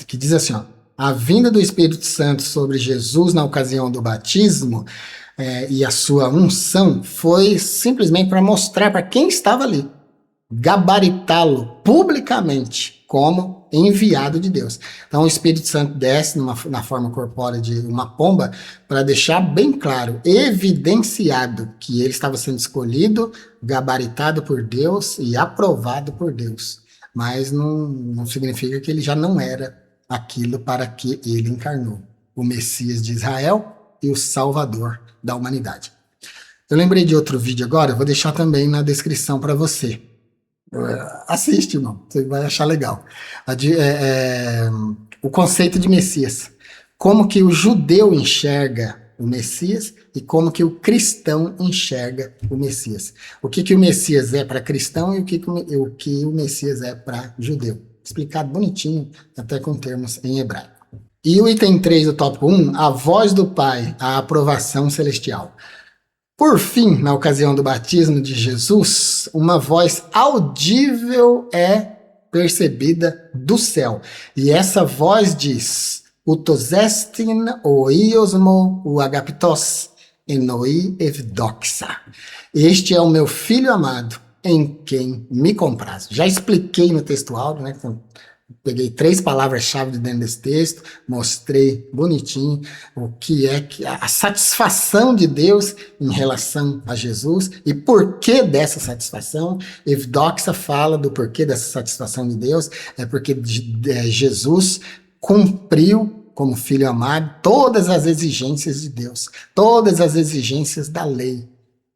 que diz assim, ó, a vinda do Espírito Santo sobre Jesus na ocasião do batismo e a sua unção foi simplesmente para mostrar para quem estava ali, gabaritá-lo publicamente como enviado de Deus. Então o Espírito Santo desce na forma corpórea de uma pomba para deixar bem claro, evidenciado que ele estava sendo escolhido, gabaritado por Deus e aprovado por Deus. Mas não significa que ele já não era aquilo para que ele encarnou. O Messias de Israel e o Salvador da humanidade. Eu lembrei de outro vídeo agora, eu vou deixar também na descrição para você. Assiste, irmão, você vai achar legal. O conceito de Messias. Como que o judeu enxerga o Messias e como que o cristão enxerga o Messias. O que o Messias é para cristão e o que o Messias é para judeu. Explicado bonitinho, até com termos em hebraico. E o item 3 do tópico 1, a voz do Pai, a aprovação celestial. Por fim, na ocasião do batismo de Jesus, uma voz audível é percebida do céu. E essa voz diz, Utosestin oiosmo o agapitos, enoi evdoxa. Este é o meu filho amado, em quem me comprazo. Já expliquei no texto áudio, né? Peguei 3 palavras-chave de dentro desse texto, mostrei bonitinho o que é a satisfação de Deus em relação a Jesus e por que dessa satisfação. Evdoxa fala do porquê dessa satisfação de Deus, é porque Jesus cumpriu como filho amado todas as exigências de Deus, todas as exigências da lei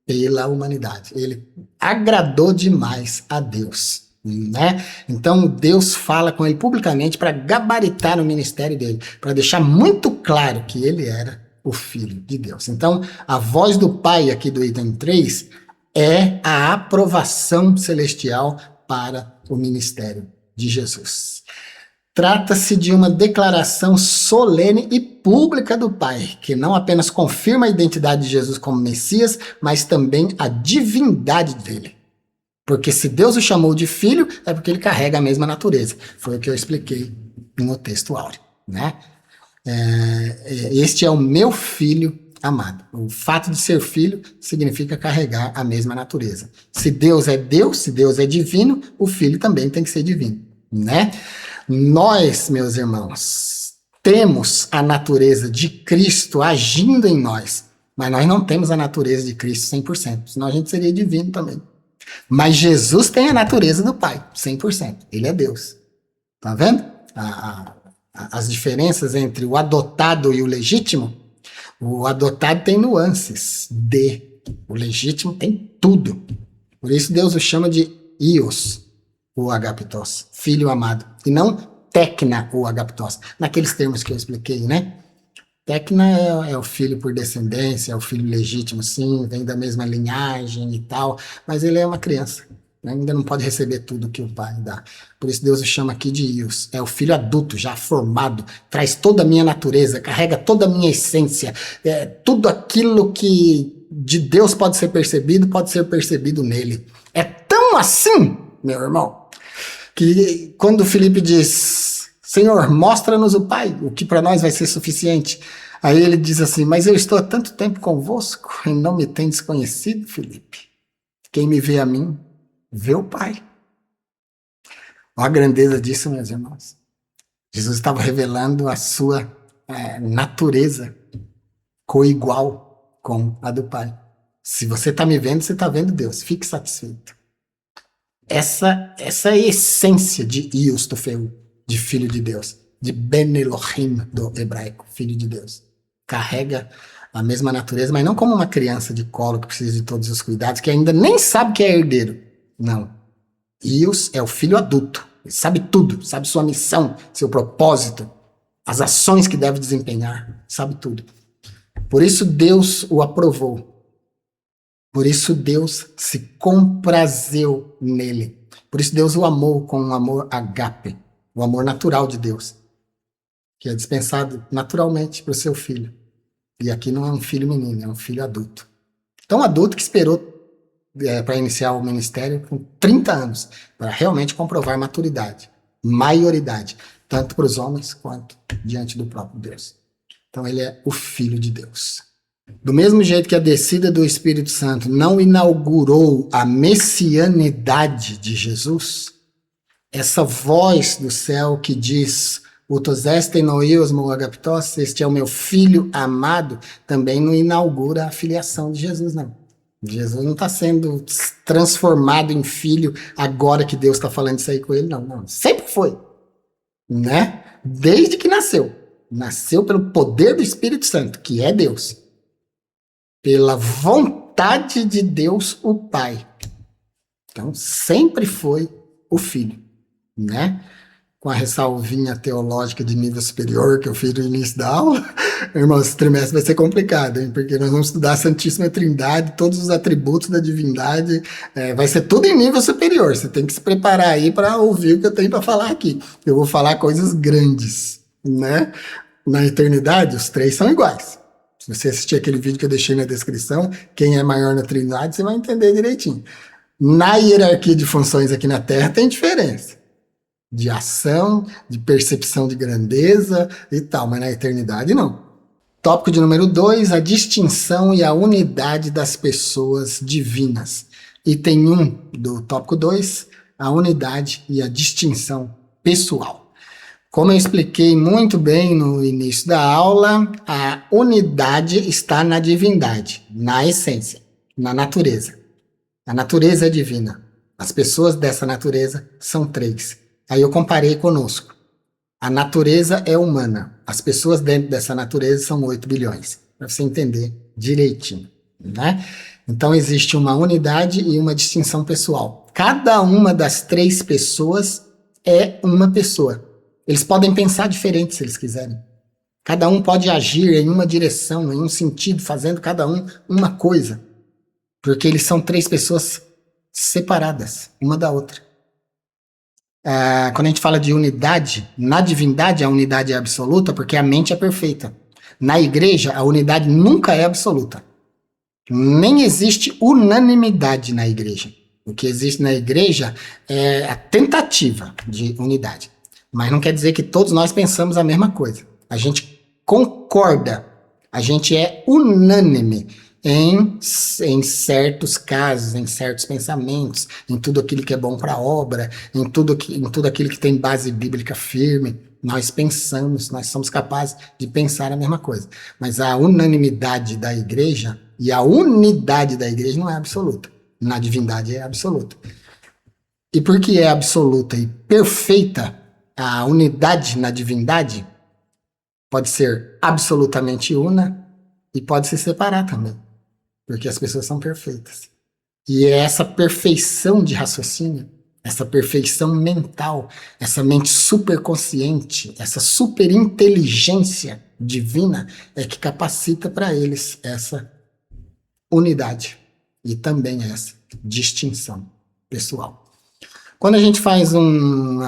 pela humanidade. Ele agradou demais a Deus. Né? Então Deus fala com ele publicamente para gabaritar o ministério dele, para deixar muito claro que ele era o Filho de Deus. Então a voz do Pai aqui do item 3 é a aprovação celestial para o ministério de Jesus. Trata-se de uma declaração solene e pública do Pai, que não apenas confirma a identidade de Jesus como Messias, mas também a divindade dele. Porque se Deus o chamou de filho, é porque ele carrega a mesma natureza. Foi o que eu expliquei no texto áureo. Né? Este é o meu filho amado. O fato de ser filho significa carregar a mesma natureza. Se Deus, se Deus é divino, o filho também tem que ser divino. Né? Nós, meus irmãos, temos a natureza de Cristo agindo em nós, mas nós não temos a natureza de Cristo 100%, senão a gente seria divino também. Mas Jesus tem a natureza do Pai, 100%. Ele é Deus. Tá vendo? As diferenças entre o adotado e o legítimo. O adotado tem nuances o legítimo tem tudo. Por isso Deus o chama de Ios, o agapitos, filho amado. E não Tecna, o agapitos. Naqueles termos que eu expliquei, né? Tecna é o filho por descendência, é o filho legítimo, sim, vem da mesma linhagem e tal, mas ele é uma criança, né? Ainda não pode receber tudo que o pai dá. Por isso Deus o chama aqui de Ios, é o filho adulto, já formado, traz toda a minha natureza, carrega toda a minha essência, tudo aquilo que de Deus pode ser percebido nele. É tão assim, meu irmão, que quando Filipe diz... Senhor, mostra-nos o Pai, o que para nós vai ser suficiente. Aí ele diz assim, mas eu estou há tanto tempo convosco e não me tendes conhecido, Filipe. Quem me vê a mim, vê o Pai. Olha a grandeza disso, meus irmãos. Jesus estava revelando a sua natureza coigual com a do Pai. Se você está me vendo, você está vendo Deus. Fique satisfeito. Essa é a essência de Ios Tofeu, de filho de Deus, de Ben Elohim do hebraico, filho de Deus. Carrega a mesma natureza, mas não como uma criança de colo que precisa de todos os cuidados, que ainda nem sabe que é herdeiro. Não. Ios é o filho adulto. Ele sabe tudo, sabe sua missão, seu propósito, as ações que deve desempenhar, sabe tudo. Por isso Deus o aprovou. Por isso Deus se comprazeu nele. Por isso Deus o amou com um amor agape, o amor natural de Deus, que é dispensado naturalmente para o seu filho. E aqui não é um filho menino, é um filho adulto. Então, adulto que esperou para iniciar o ministério com 30 anos, para realmente comprovar maturidade, maioridade, tanto para os homens quanto diante do próprio Deus. Então, ele é o Filho de Deus. Do mesmo jeito que a descida do Espírito Santo não inaugurou a messianidade de Jesus, essa voz do céu que diz Utos este noios mo agaptos, este é o meu filho amado, também não inaugura a filiação de Jesus, não. Jesus não está sendo transformado em filho agora que Deus está falando isso aí com ele, não. Sempre foi, né? Desde que nasceu. Nasceu pelo poder do Espírito Santo, que é Deus. Pela vontade de Deus, o Pai. Então, sempre foi o Filho, né? Com a ressalvinha teológica de nível superior que eu fiz no início da aula, irmão, esse trimestre vai ser complicado, hein? Porque nós vamos estudar a Santíssima Trindade, todos os atributos da divindade, vai ser tudo em nível superior. Você tem que se preparar aí para ouvir o que eu tenho para falar aqui. Eu vou falar coisas grandes, né? Na eternidade, os três são iguais. Se você assistir aquele vídeo que eu deixei na descrição, quem é maior na Trindade, você vai entender direitinho. Na hierarquia de funções aqui na Terra tem diferença. De ação, de percepção de grandeza e tal, mas na eternidade não. Tópico de número 2, a distinção e a unidade das pessoas divinas. Item 1 do tópico 2, a unidade e a distinção pessoal. Como eu expliquei muito bem no início da aula, a unidade está na divindade, na essência, na natureza. A natureza é divina. As pessoas dessa natureza são 3. Aí eu comparei conosco. A natureza é humana. As pessoas dentro dessa natureza são 8 bilhões. Para você entender direitinho, né? Então existe uma unidade e uma distinção pessoal. Cada uma das 3 pessoas é uma pessoa. Eles podem pensar diferente se eles quiserem. Cada um pode agir em uma direção, em um sentido, fazendo cada um uma coisa. Porque eles são 3 pessoas separadas, uma da outra. Quando a gente fala de unidade, na divindade a unidade é absoluta porque a mente é perfeita. Na igreja, a unidade nunca é absoluta. Nem existe unanimidade na igreja. O que existe na igreja é a tentativa de unidade. Mas não quer dizer que todos nós pensamos a mesma coisa. A gente concorda, a gente é unânime em certos casos, em certos pensamentos, em tudo aquilo que é bom para a obra, em tudo aquilo que tem base bíblica firme. Nós pensamos, nós somos capazes de pensar a mesma coisa. Mas a unanimidade da igreja e a unidade da igreja não é absoluta. Na divindade é absoluta. E porque é absoluta e perfeita, a unidade na divindade pode ser absolutamente una e pode se separar também. Porque as pessoas são perfeitas. E é essa perfeição de raciocínio, essa perfeição mental, essa mente superconsciente, essa superinteligência divina é que capacita para eles essa unidade e também essa distinção pessoal. Quando a gente faz um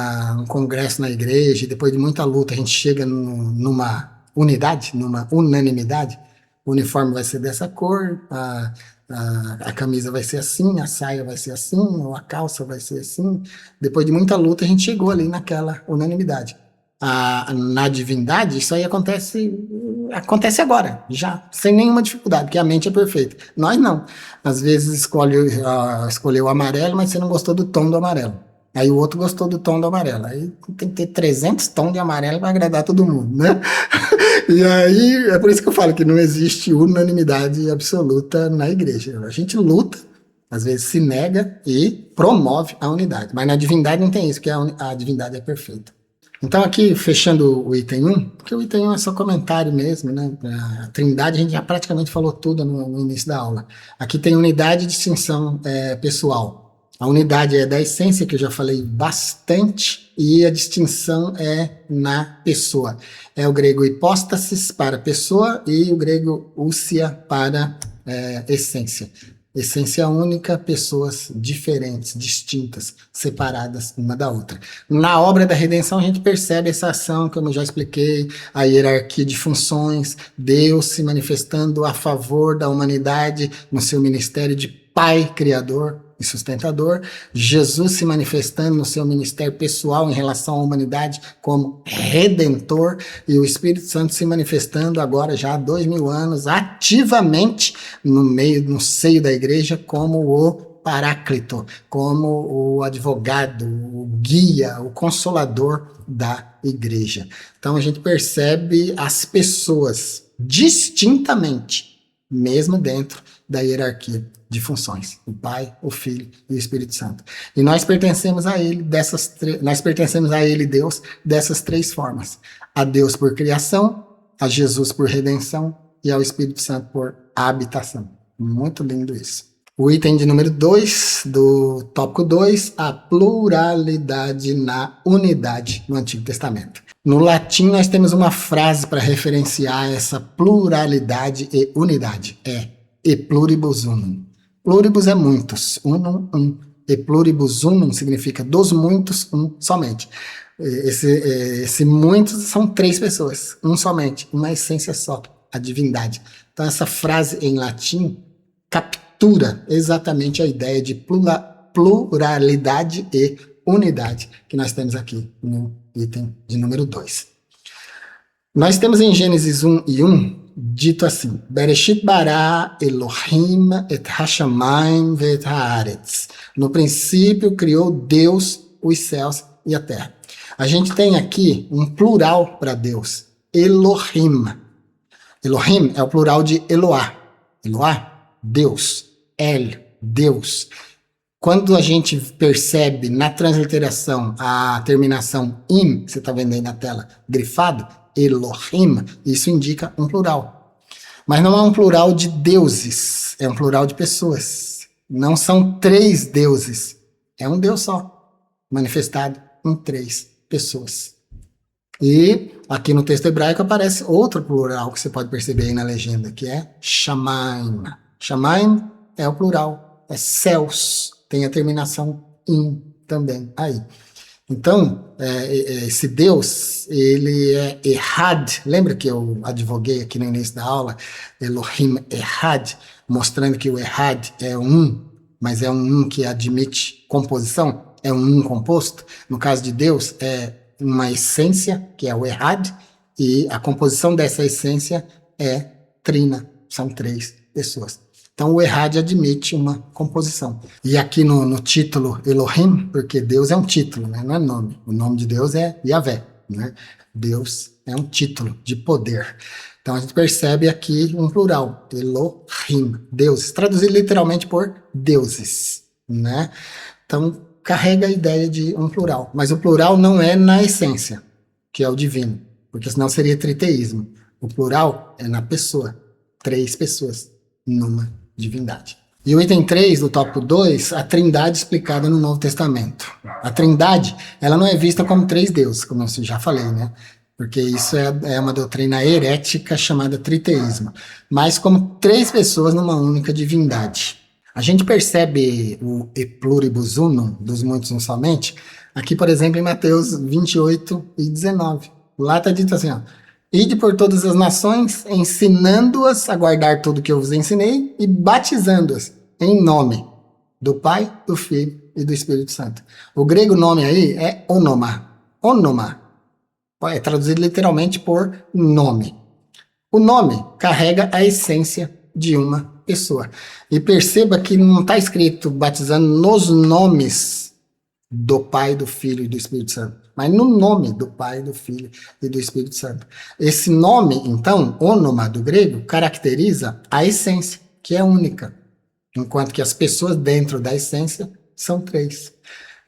congresso na igreja e depois de muita luta a gente chega numa unidade, numa unanimidade, o uniforme vai ser dessa cor, a camisa vai ser assim, a saia vai ser assim, ou a calça vai ser assim. Depois de muita luta, a gente chegou ali naquela unanimidade. Na divindade, isso aí acontece agora, já, sem nenhuma dificuldade, porque a mente é perfeita. Nós não. Às vezes escolheu o amarelo, mas você não gostou do tom do amarelo. Aí o outro gostou do tom do amarelo. Aí tem que ter 300 tons de amarelo para agradar todo mundo, né? E aí, é por isso que eu falo que não existe unanimidade absoluta na igreja. A gente luta, às vezes se nega e promove a unidade. Mas na divindade não tem isso, porque a divindade é perfeita. Então aqui, fechando o item 1, porque o item 1 é só comentário mesmo, né? A Trindade a gente já praticamente falou tudo no início da aula. Aqui tem unidade e distinção pessoal. A unidade é da essência, que eu já falei bastante, e a distinção é na pessoa. É o grego hipóstasis para pessoa e o grego ousia para essência. Essência única, pessoas diferentes, distintas, separadas uma da outra. Na obra da redenção, a gente percebe essa ação, como eu já expliquei, a hierarquia de funções, Deus se manifestando a favor da humanidade no seu ministério de Pai Criador e sustentador, Jesus se manifestando no seu ministério pessoal em relação à humanidade como Redentor, e o Espírito Santo se manifestando agora já há 2000 anos ativamente no seio da igreja como o Paráclito, como o advogado, o guia, o consolador da igreja. Então a gente percebe as pessoas distintamente, mesmo dentro da hierarquia de funções, o Pai, o Filho e o Espírito Santo. E nós pertencemos a Ele nós pertencemos a Ele, Deus, dessas três formas: a Deus por criação, a Jesus por redenção e ao Espírito Santo por habitação. Muito lindo isso. O item de número 2 do tópico 2, a pluralidade na unidade no Antigo Testamento. No latim nós temos uma frase para referenciar essa pluralidade e unidade. É e pluribus unum. Pluribus é muitos, unum, um. E pluribus unum significa dos muitos, um somente. Esse muitos são três pessoas, um somente, uma essência só, a divindade. Então essa frase em latim captura exatamente a ideia de pluralidade e unidade que nós temos aqui no item de número 2. Nós temos em Gênesis 1 e 1 dito assim: Bereshit bara Elohim et hashamayim ve'et haaretz. No princípio criou Deus os céus e a terra. A gente tem aqui um plural para Deus, Elohim. Elohim é o plural de Eloá. Eloá, Deus. El, Deus. Quando a gente percebe na transliteração a terminação im, você está vendo aí na tela, grifado, Elohim, isso indica um plural. Mas não é um plural de deuses, é um plural de pessoas. Não são três deuses, é um Deus só, manifestado em três pessoas. E aqui no texto hebraico aparece outro plural que você pode perceber aí na legenda, que é Shamaim. Shamaim é o plural, é céus, tem a terminação in também aí. Então, esse Deus, ele é Ehad. Lembra que eu advoguei aqui no início da aula, Elohim Ehad, mostrando que o Ehad é um, mas é um que admite composição, é um composto. No caso de Deus, é uma essência, que é o Ehad, e a composição dessa essência é trina, são três pessoas. Então o Ehad admite uma composição. E aqui no título Elohim, porque Deus é um título, né? Não é nome. O nome de Deus é Yahvé, né? Deus é um título de poder. Então a gente percebe aqui um plural, Elohim, deuses, traduzido literalmente por deuses, né? Então carrega a ideia de um plural, mas o plural não é na essência, que é o divino, porque senão seria triteísmo. O plural é na pessoa, três pessoas numa divindade. E o item 3 do tópico 2, a trindade explicada no Novo Testamento. A trindade, ela não é vista como três deuses, como eu já falei, né? Porque isso é uma doutrina herética chamada triteísmo, mas como três pessoas numa única divindade. A gente percebe o e pluribus unum, dos muitos um somente, aqui, por exemplo, em Mateus 28 e 19. Lá está dito assim, ó: Ide por todas as nações, ensinando-as a guardar tudo que eu vos ensinei e batizando-as em nome do Pai, do Filho e do Espírito Santo. O grego nome aí é onoma. Onoma. É traduzido literalmente por nome. O nome carrega a essência de uma pessoa. E perceba que não está escrito batizando nos nomes do Pai, do Filho e do Espírito Santo, mas no nome do Pai, do Filho e do Espírito Santo. Esse nome, então, onoma do grego, caracteriza a essência, que é única, enquanto que as pessoas dentro da essência são três.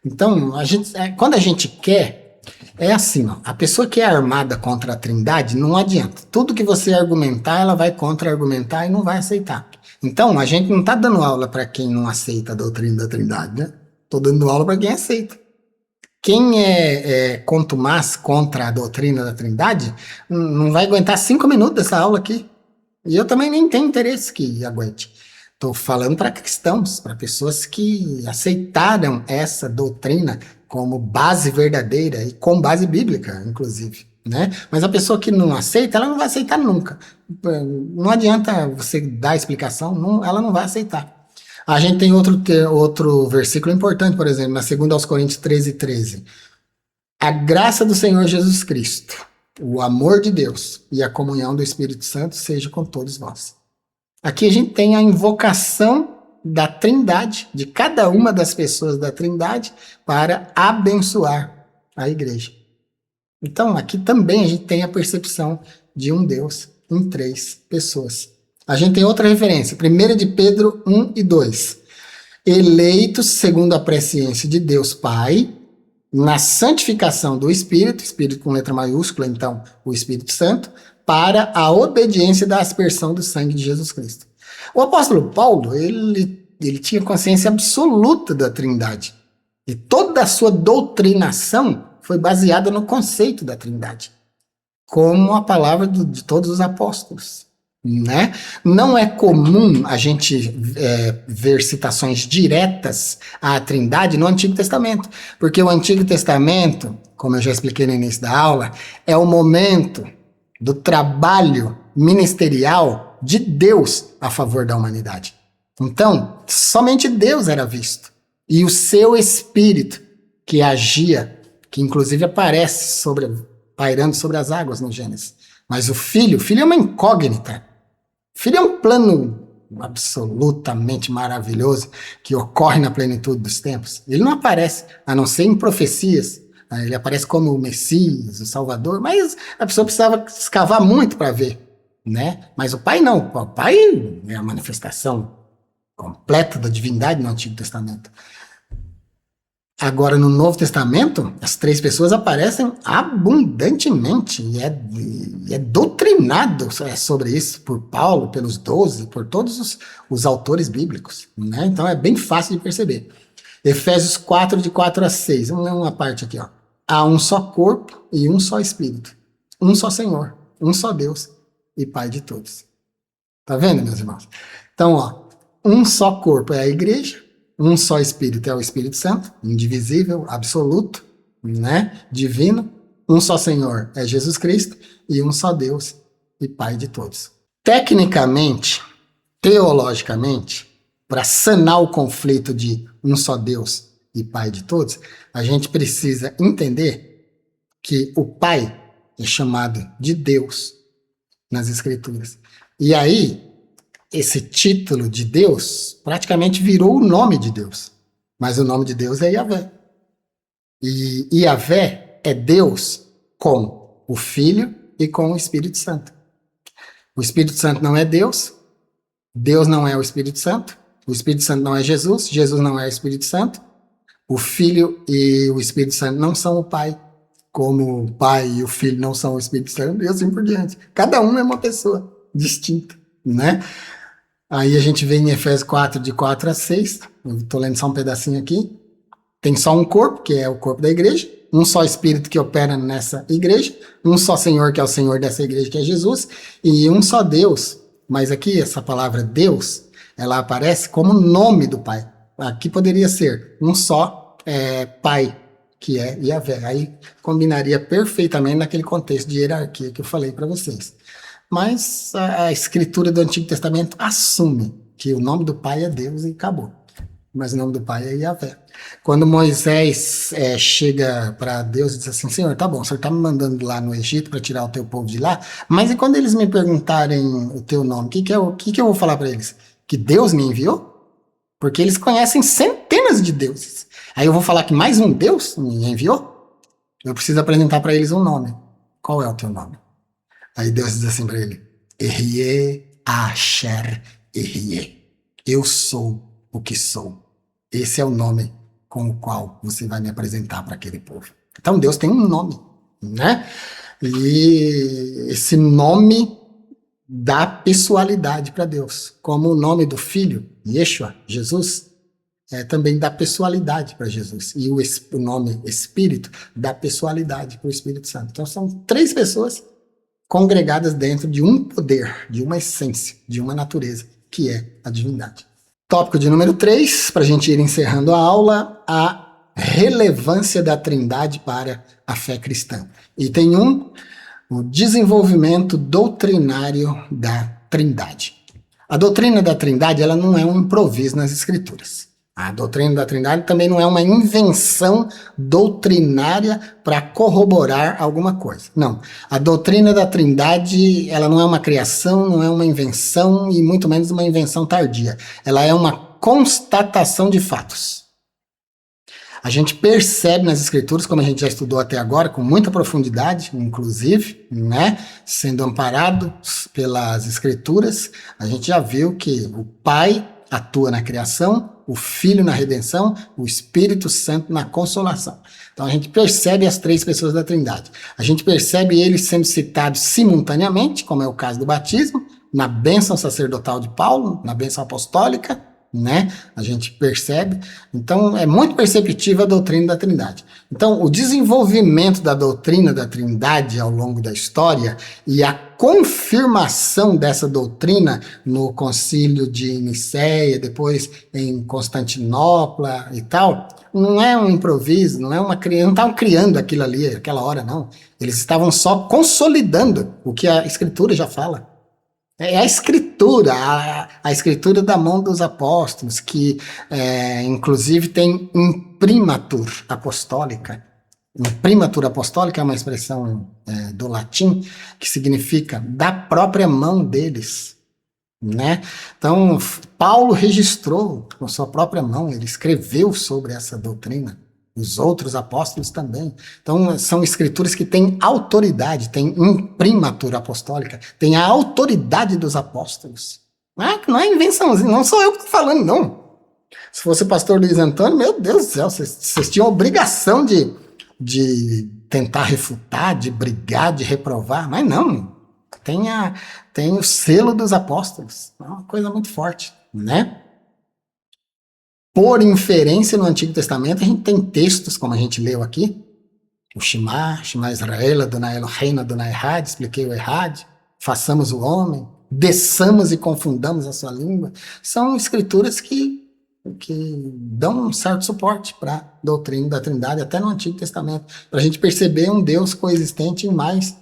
Então, quando a gente quer, é assim, ó, a pessoa que é armada contra a trindade, não adianta. Tudo que você argumentar, ela vai contra-argumentar e não vai aceitar. Então, a gente não está dando aula para quem não aceita a doutrina da trindade, né? Estou dando aula para quem aceita. Quem é contumaz contra a doutrina da trindade não vai aguentar 5 minutos dessa aula aqui. E eu também nem tenho interesse que aguente. Estou falando para cristãos, para pessoas que aceitaram essa doutrina como base verdadeira e com base bíblica, inclusive, né? Mas a pessoa que não aceita, ela não vai aceitar nunca. Não adianta você dar explicação, ela não vai aceitar. A gente tem outro versículo importante, por exemplo, na 2 aos Coríntios 13:13. A graça do Senhor Jesus Cristo, o amor de Deus e a comunhão do Espírito Santo seja com todos nós. Aqui a gente tem a invocação da Trindade, de cada uma das pessoas da Trindade, para abençoar a igreja. Então, aqui também a gente tem a percepção de um Deus em 3 pessoas. A gente tem outra referência, 1 de Pedro 1 e 2. Eleitos segundo a presciência de Deus Pai, na santificação do Espírito, Espírito com letra maiúscula, então, o Espírito Santo, para a obediência da aspersão do sangue de Jesus Cristo. O apóstolo Paulo, ele tinha consciência absoluta da Trindade. E toda a sua doutrinação foi baseada no conceito da Trindade, como a palavra de todos os apóstolos. Né? Não é comum a gente ver citações diretas à Trindade no Antigo Testamento, porque o Antigo Testamento, como eu já expliquei no início da aula, é o momento do trabalho ministerial de Deus a favor da humanidade. Então, somente Deus era visto. E o seu Espírito, que agia, que inclusive aparece pairando sobre as águas no Gênesis. Mas o Filho é uma incógnita. O Filho é um plano absolutamente maravilhoso que ocorre na plenitude dos tempos. Ele não aparece, a não ser em profecias. Ele aparece como o Messias, o Salvador, mas a pessoa precisava escavar muito para ver, né? Mas o Pai não. O Pai é a manifestação completa da divindade no Antigo Testamento. Agora, no Novo Testamento, as 3 pessoas aparecem abundantemente e é doutrinado sobre isso por Paulo, pelos 12, por todos os autores bíblicos, né? Então é bem fácil de perceber. Efésios 4, de 4 a 6. Vamos ler uma parte aqui, ó. Há um só corpo e um só Espírito. Um só Senhor, um só Deus e Pai de todos. Tá vendo, meus irmãos? Então, ó, um só corpo é a igreja, um só Espírito é o Espírito Santo, indivisível, absoluto, né? Divino. Um só Senhor é Jesus Cristo e um só Deus e Pai de todos. Tecnicamente, teologicamente, para sanar o conflito de um só Deus e Pai de todos, a gente precisa entender que o Pai é chamado de Deus nas Escrituras. E aí, esse título de Deus praticamente virou o nome de Deus. Mas o nome de Deus é Yahvé. E Yahvé é Deus com o Filho e com o Espírito Santo. O Espírito Santo não é Deus, Deus não é o Espírito Santo, o Espírito Santo não é Jesus, Jesus não é o Espírito Santo, o Filho e o Espírito Santo não são o Pai, como o Pai e o Filho não são o Espírito Santo, e assim por diante. Cada um é uma pessoa distinta, né? Aí a gente vê em Efésios 4, de 4 a 6, eu estou lendo só um pedacinho aqui, tem só um corpo, que é o corpo da igreja, um só Espírito que opera nessa igreja, um só Senhor, que é o Senhor dessa igreja, que é Jesus, e um só Deus. Mas aqui, essa palavra Deus, ela aparece como nome do Pai. Aqui poderia ser um só Pai, que é Yahvé. Aí combinaria perfeitamente naquele contexto de hierarquia que eu falei para vocês. Mas a escritura do Antigo Testamento assume que o nome do Pai é Deus e acabou. Mas o nome do Pai é Yahvé. Quando Moisés chega para Deus e diz assim, Senhor, tá bom, o Senhor está me mandando lá no Egito para tirar o teu povo de lá, mas e quando eles me perguntarem o teu nome, o que eu vou falar para eles? Que Deus me enviou? Porque eles conhecem centenas de deuses. Aí eu vou falar que mais um Deus me enviou? Eu preciso apresentar para eles um nome. Qual é o teu nome? Aí Deus diz assim para ele, Ehyeh Asher Ehyeh. Eu sou o que sou. Esse é o nome com o qual você vai me apresentar para aquele povo. Então Deus tem um nome, né? E esse nome dá pessoalidade para Deus. Como o nome do Filho, Yeshua, Jesus, também dá pessoalidade para Jesus. E o nome Espírito dá pessoalidade para o Espírito Santo. Então são 3 pessoas congregadas dentro de um poder, de uma essência, de uma natureza, que é a divindade. Tópico de número 3, para a gente ir encerrando a aula, a relevância da Trindade para a fé cristã. Item 1, o desenvolvimento doutrinário da Trindade. A doutrina da Trindade, ela não é um improviso nas Escrituras. A doutrina da Trindade também não é uma invenção doutrinária para corroborar alguma coisa. Não. A doutrina da Trindade, ela não é uma criação, não é uma invenção e muito menos uma invenção tardia. Ela é uma constatação de fatos. A gente percebe nas Escrituras, como a gente já estudou até agora, com muita profundidade, inclusive, né, sendo amparado pelas Escrituras, a gente já viu que o Pai atua na criação, o Filho na redenção, o Espírito Santo na consolação. Então a gente percebe as três pessoas da Trindade. A gente percebe eles sendo citados simultaneamente, como é o caso do batismo, na bênção sacerdotal de Paulo, na bênção apostólica, né? A gente percebe. Então é muito perceptível a doutrina da Trindade. Então o desenvolvimento da doutrina da Trindade ao longo da história e a confirmação dessa doutrina no Concílio de Nicéia, depois em Constantinopla e tal, não é um improviso, não estavam criando aquilo ali, aquela hora, não. Eles estavam só consolidando o que a Escritura já fala. É a Escritura, a Escritura da mão dos apóstolos, que inclusive tem imprimatur apostólica. Imprimatur apostólica é uma expressão do latim que significa da própria mão deles, né? Então, Paulo registrou com sua própria mão, ele escreveu sobre essa doutrina. Os outros apóstolos também. Então, são escrituras que têm autoridade, têm imprimatur apostólica, têm a autoridade dos apóstolos. Não é invençãozinha, não sou eu que estou falando, não. Se fosse o pastor Luiz Antônio, meu Deus do céu, vocês tinham a obrigação de tentar refutar, de brigar, de reprovar, mas não. Tem o selo dos apóstolos. É uma coisa muito forte, né? Por inferência, no Antigo Testamento, a gente tem textos, como a gente leu aqui, o Shema Israel, Adonai Eloheinu, Adonai Echad, expliquei o Echad, façamos o homem, desçamos e confundamos a sua língua. São escrituras que dão um certo suporte para a doutrina da Trindade, até no Antigo Testamento, para a gente perceber um Deus coexistente em mais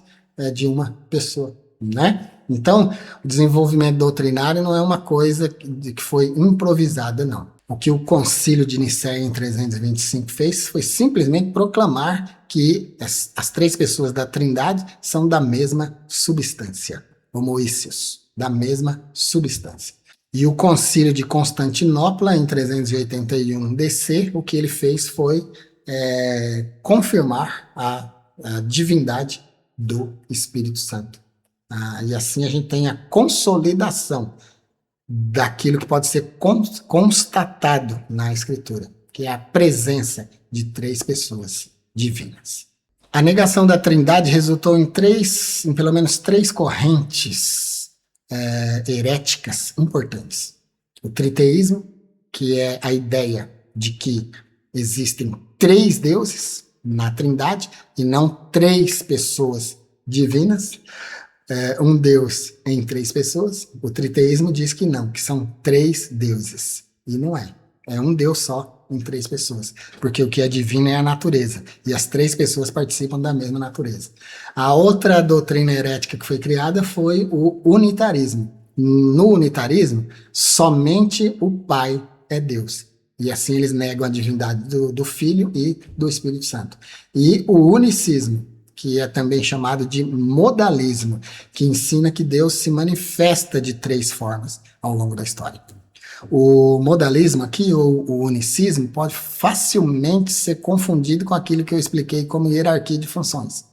de uma pessoa, né? Então, o desenvolvimento doutrinário não é uma coisa que foi improvisada, não. O que o Concílio de Nicéia em 325 fez foi simplesmente proclamar que as três pessoas da Trindade são da mesma substância, homoícios, da mesma substância. E o Concílio de Constantinopla, em 381 DC, o que ele fez foi confirmar a divindade do Espírito Santo. E assim a gente tem a consolidação daquilo que pode ser constatado na Escritura, que é a presença de três pessoas divinas. A negação da Trindade resultou em pelo menos três correntes heréticas importantes. O triteísmo, que é a ideia de que existem três deuses na Trindade e não três pessoas divinas. Um Deus em três pessoas. O triteísmo diz que não, que são três deuses. E não é. É um Deus só em três pessoas. Porque o que é divino é a natureza. E as três pessoas participam da mesma natureza. A outra doutrina herética que foi criada foi o unitarismo. No unitarismo, somente o Pai é Deus. E assim eles negam a divindade do Filho e do Espírito Santo. E o unicismo, que é também chamado de modalismo, que ensina que Deus se manifesta de três formas ao longo da história. O modalismo aqui, ou o unicismo, pode facilmente ser confundido com aquilo que eu expliquei como hierarquia de funções.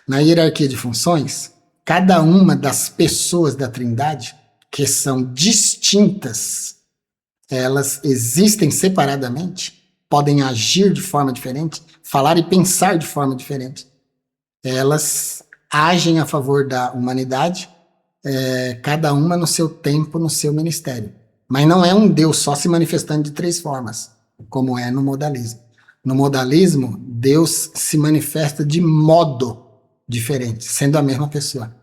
Na hierarquia de funções, cada uma das pessoas da Trindade, que são distintas, elas existem separadamente, podem agir de forma diferente, falar e pensar de forma diferente. Elas agem a favor da humanidade, cada uma no seu tempo, no seu ministério. Mas não é um Deus só se manifestando de três formas, como é no modalismo. No modalismo, Deus se manifesta de modo diferente, sendo a mesma pessoa.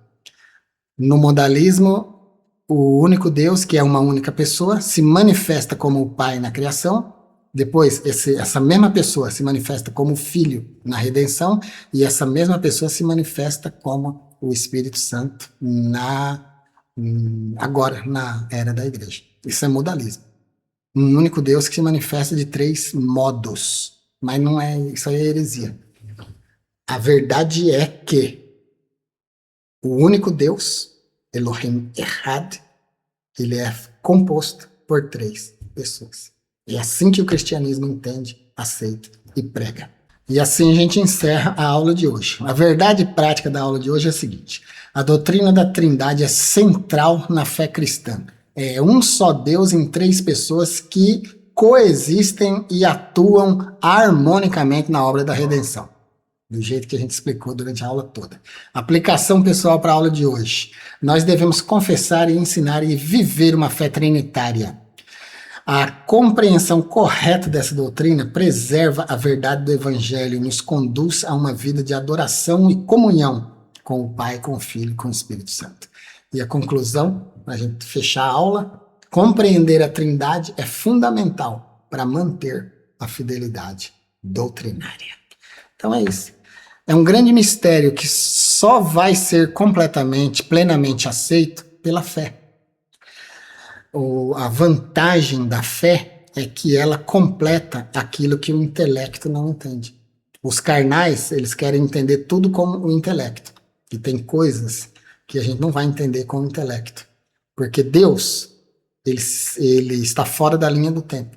No modalismo, o único Deus, que é uma única pessoa, se manifesta como o Pai na criação. Depois, essa mesma pessoa se manifesta como Filho na redenção, e essa mesma pessoa se manifesta como o Espírito Santo agora, na era da igreja. Isso é modalismo. Um único Deus que se manifesta de 3 modos. Mas não é, isso aí é heresia. A verdade é que o único Deus, Elohim Echad, ele é composto por 3 pessoas. É assim que o cristianismo entende, aceita e prega. E assim a gente encerra a aula de hoje. A verdade prática da aula de hoje é a seguinte: a doutrina da Trindade é central na fé cristã. É um só Deus em 3 pessoas que coexistem e atuam harmonicamente na obra da redenção. Do jeito que a gente explicou durante a aula toda. Aplicação pessoal para a aula de hoje. Nós devemos confessar e ensinar e viver uma fé trinitária. A compreensão correta dessa doutrina preserva a verdade do Evangelho e nos conduz a uma vida de adoração e comunhão com o Pai, com o Filho e com o Espírito Santo. E a conclusão, para a gente fechar a aula: compreender a Trindade é fundamental para manter a fidelidade doutrinária. Então é isso. É um grande mistério que só vai ser completamente, plenamente aceito pela fé. A vantagem da fé é que ela completa aquilo que o intelecto não entende. Os carnais, eles querem entender tudo como o intelecto. E tem coisas que a gente não vai entender com o intelecto. Porque Deus, ele está fora da linha do tempo.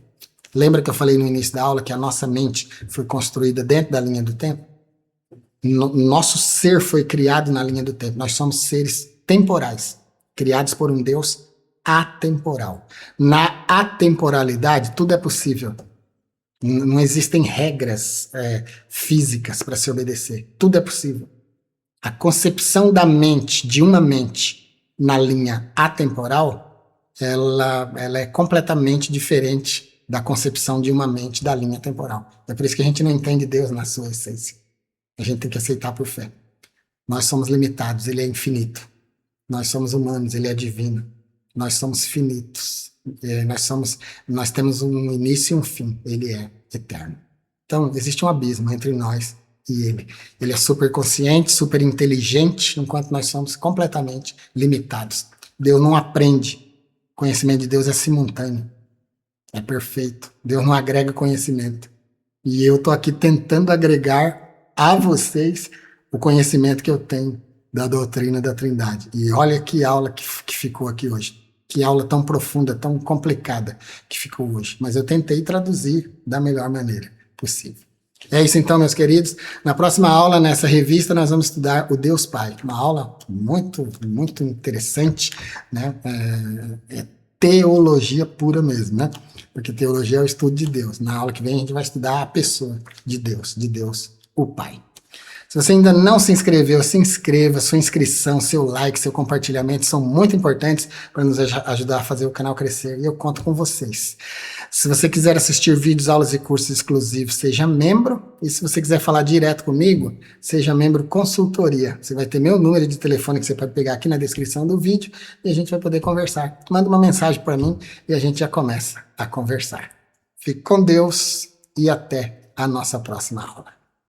Lembra que eu falei no início da aula que a nossa mente foi construída dentro da linha do tempo? Nosso ser foi criado na linha do tempo. Nós somos seres temporais, criados por um Deus atemporal. Na atemporalidade, tudo é possível. Não existem regras físicas para se obedecer. Tudo é possível. A concepção da mente, de uma mente, na linha atemporal, ela é completamente diferente da concepção de uma mente da linha temporal. É por isso que a gente não entende Deus na sua essência. A gente tem que aceitar por fé. Nós somos limitados, ele é infinito. Nós somos humanos, ele é divino. Nós somos finitos. Nós temos um início e um fim. Ele é eterno. Então, existe um abismo entre nós e ele. Ele é super consciente, super inteligente, enquanto nós somos completamente limitados. Deus não aprende. O conhecimento de Deus é simultâneo. É perfeito. Deus não agrega conhecimento. E eu estou aqui tentando agregar a vocês o conhecimento que eu tenho da doutrina da Trindade. E olha que aula que ficou aqui hoje. Que aula tão profunda, tão complicada que ficou hoje. Mas eu tentei traduzir da melhor maneira possível. É isso então, meus queridos. Na próxima aula, nessa revista, nós vamos estudar o Deus Pai. Uma aula muito, muito interessante, né? É teologia pura mesmo, né? Porque teologia é o estudo de Deus. Na aula que vem a gente vai estudar a pessoa de Deus o Pai. Se você ainda não se inscreveu, se inscreva. Sua inscrição, seu like, seu compartilhamento são muito importantes para nos ajudar a fazer o canal crescer. E eu conto com vocês. Se você quiser assistir vídeos, aulas e cursos exclusivos, seja membro. E se você quiser falar direto comigo, seja membro consultoria. Você vai ter meu número de telefone que você pode pegar aqui na descrição do vídeo e a gente vai poder conversar. Manda uma mensagem para mim e a gente já começa a conversar. Fique com Deus e até a nossa próxima aula.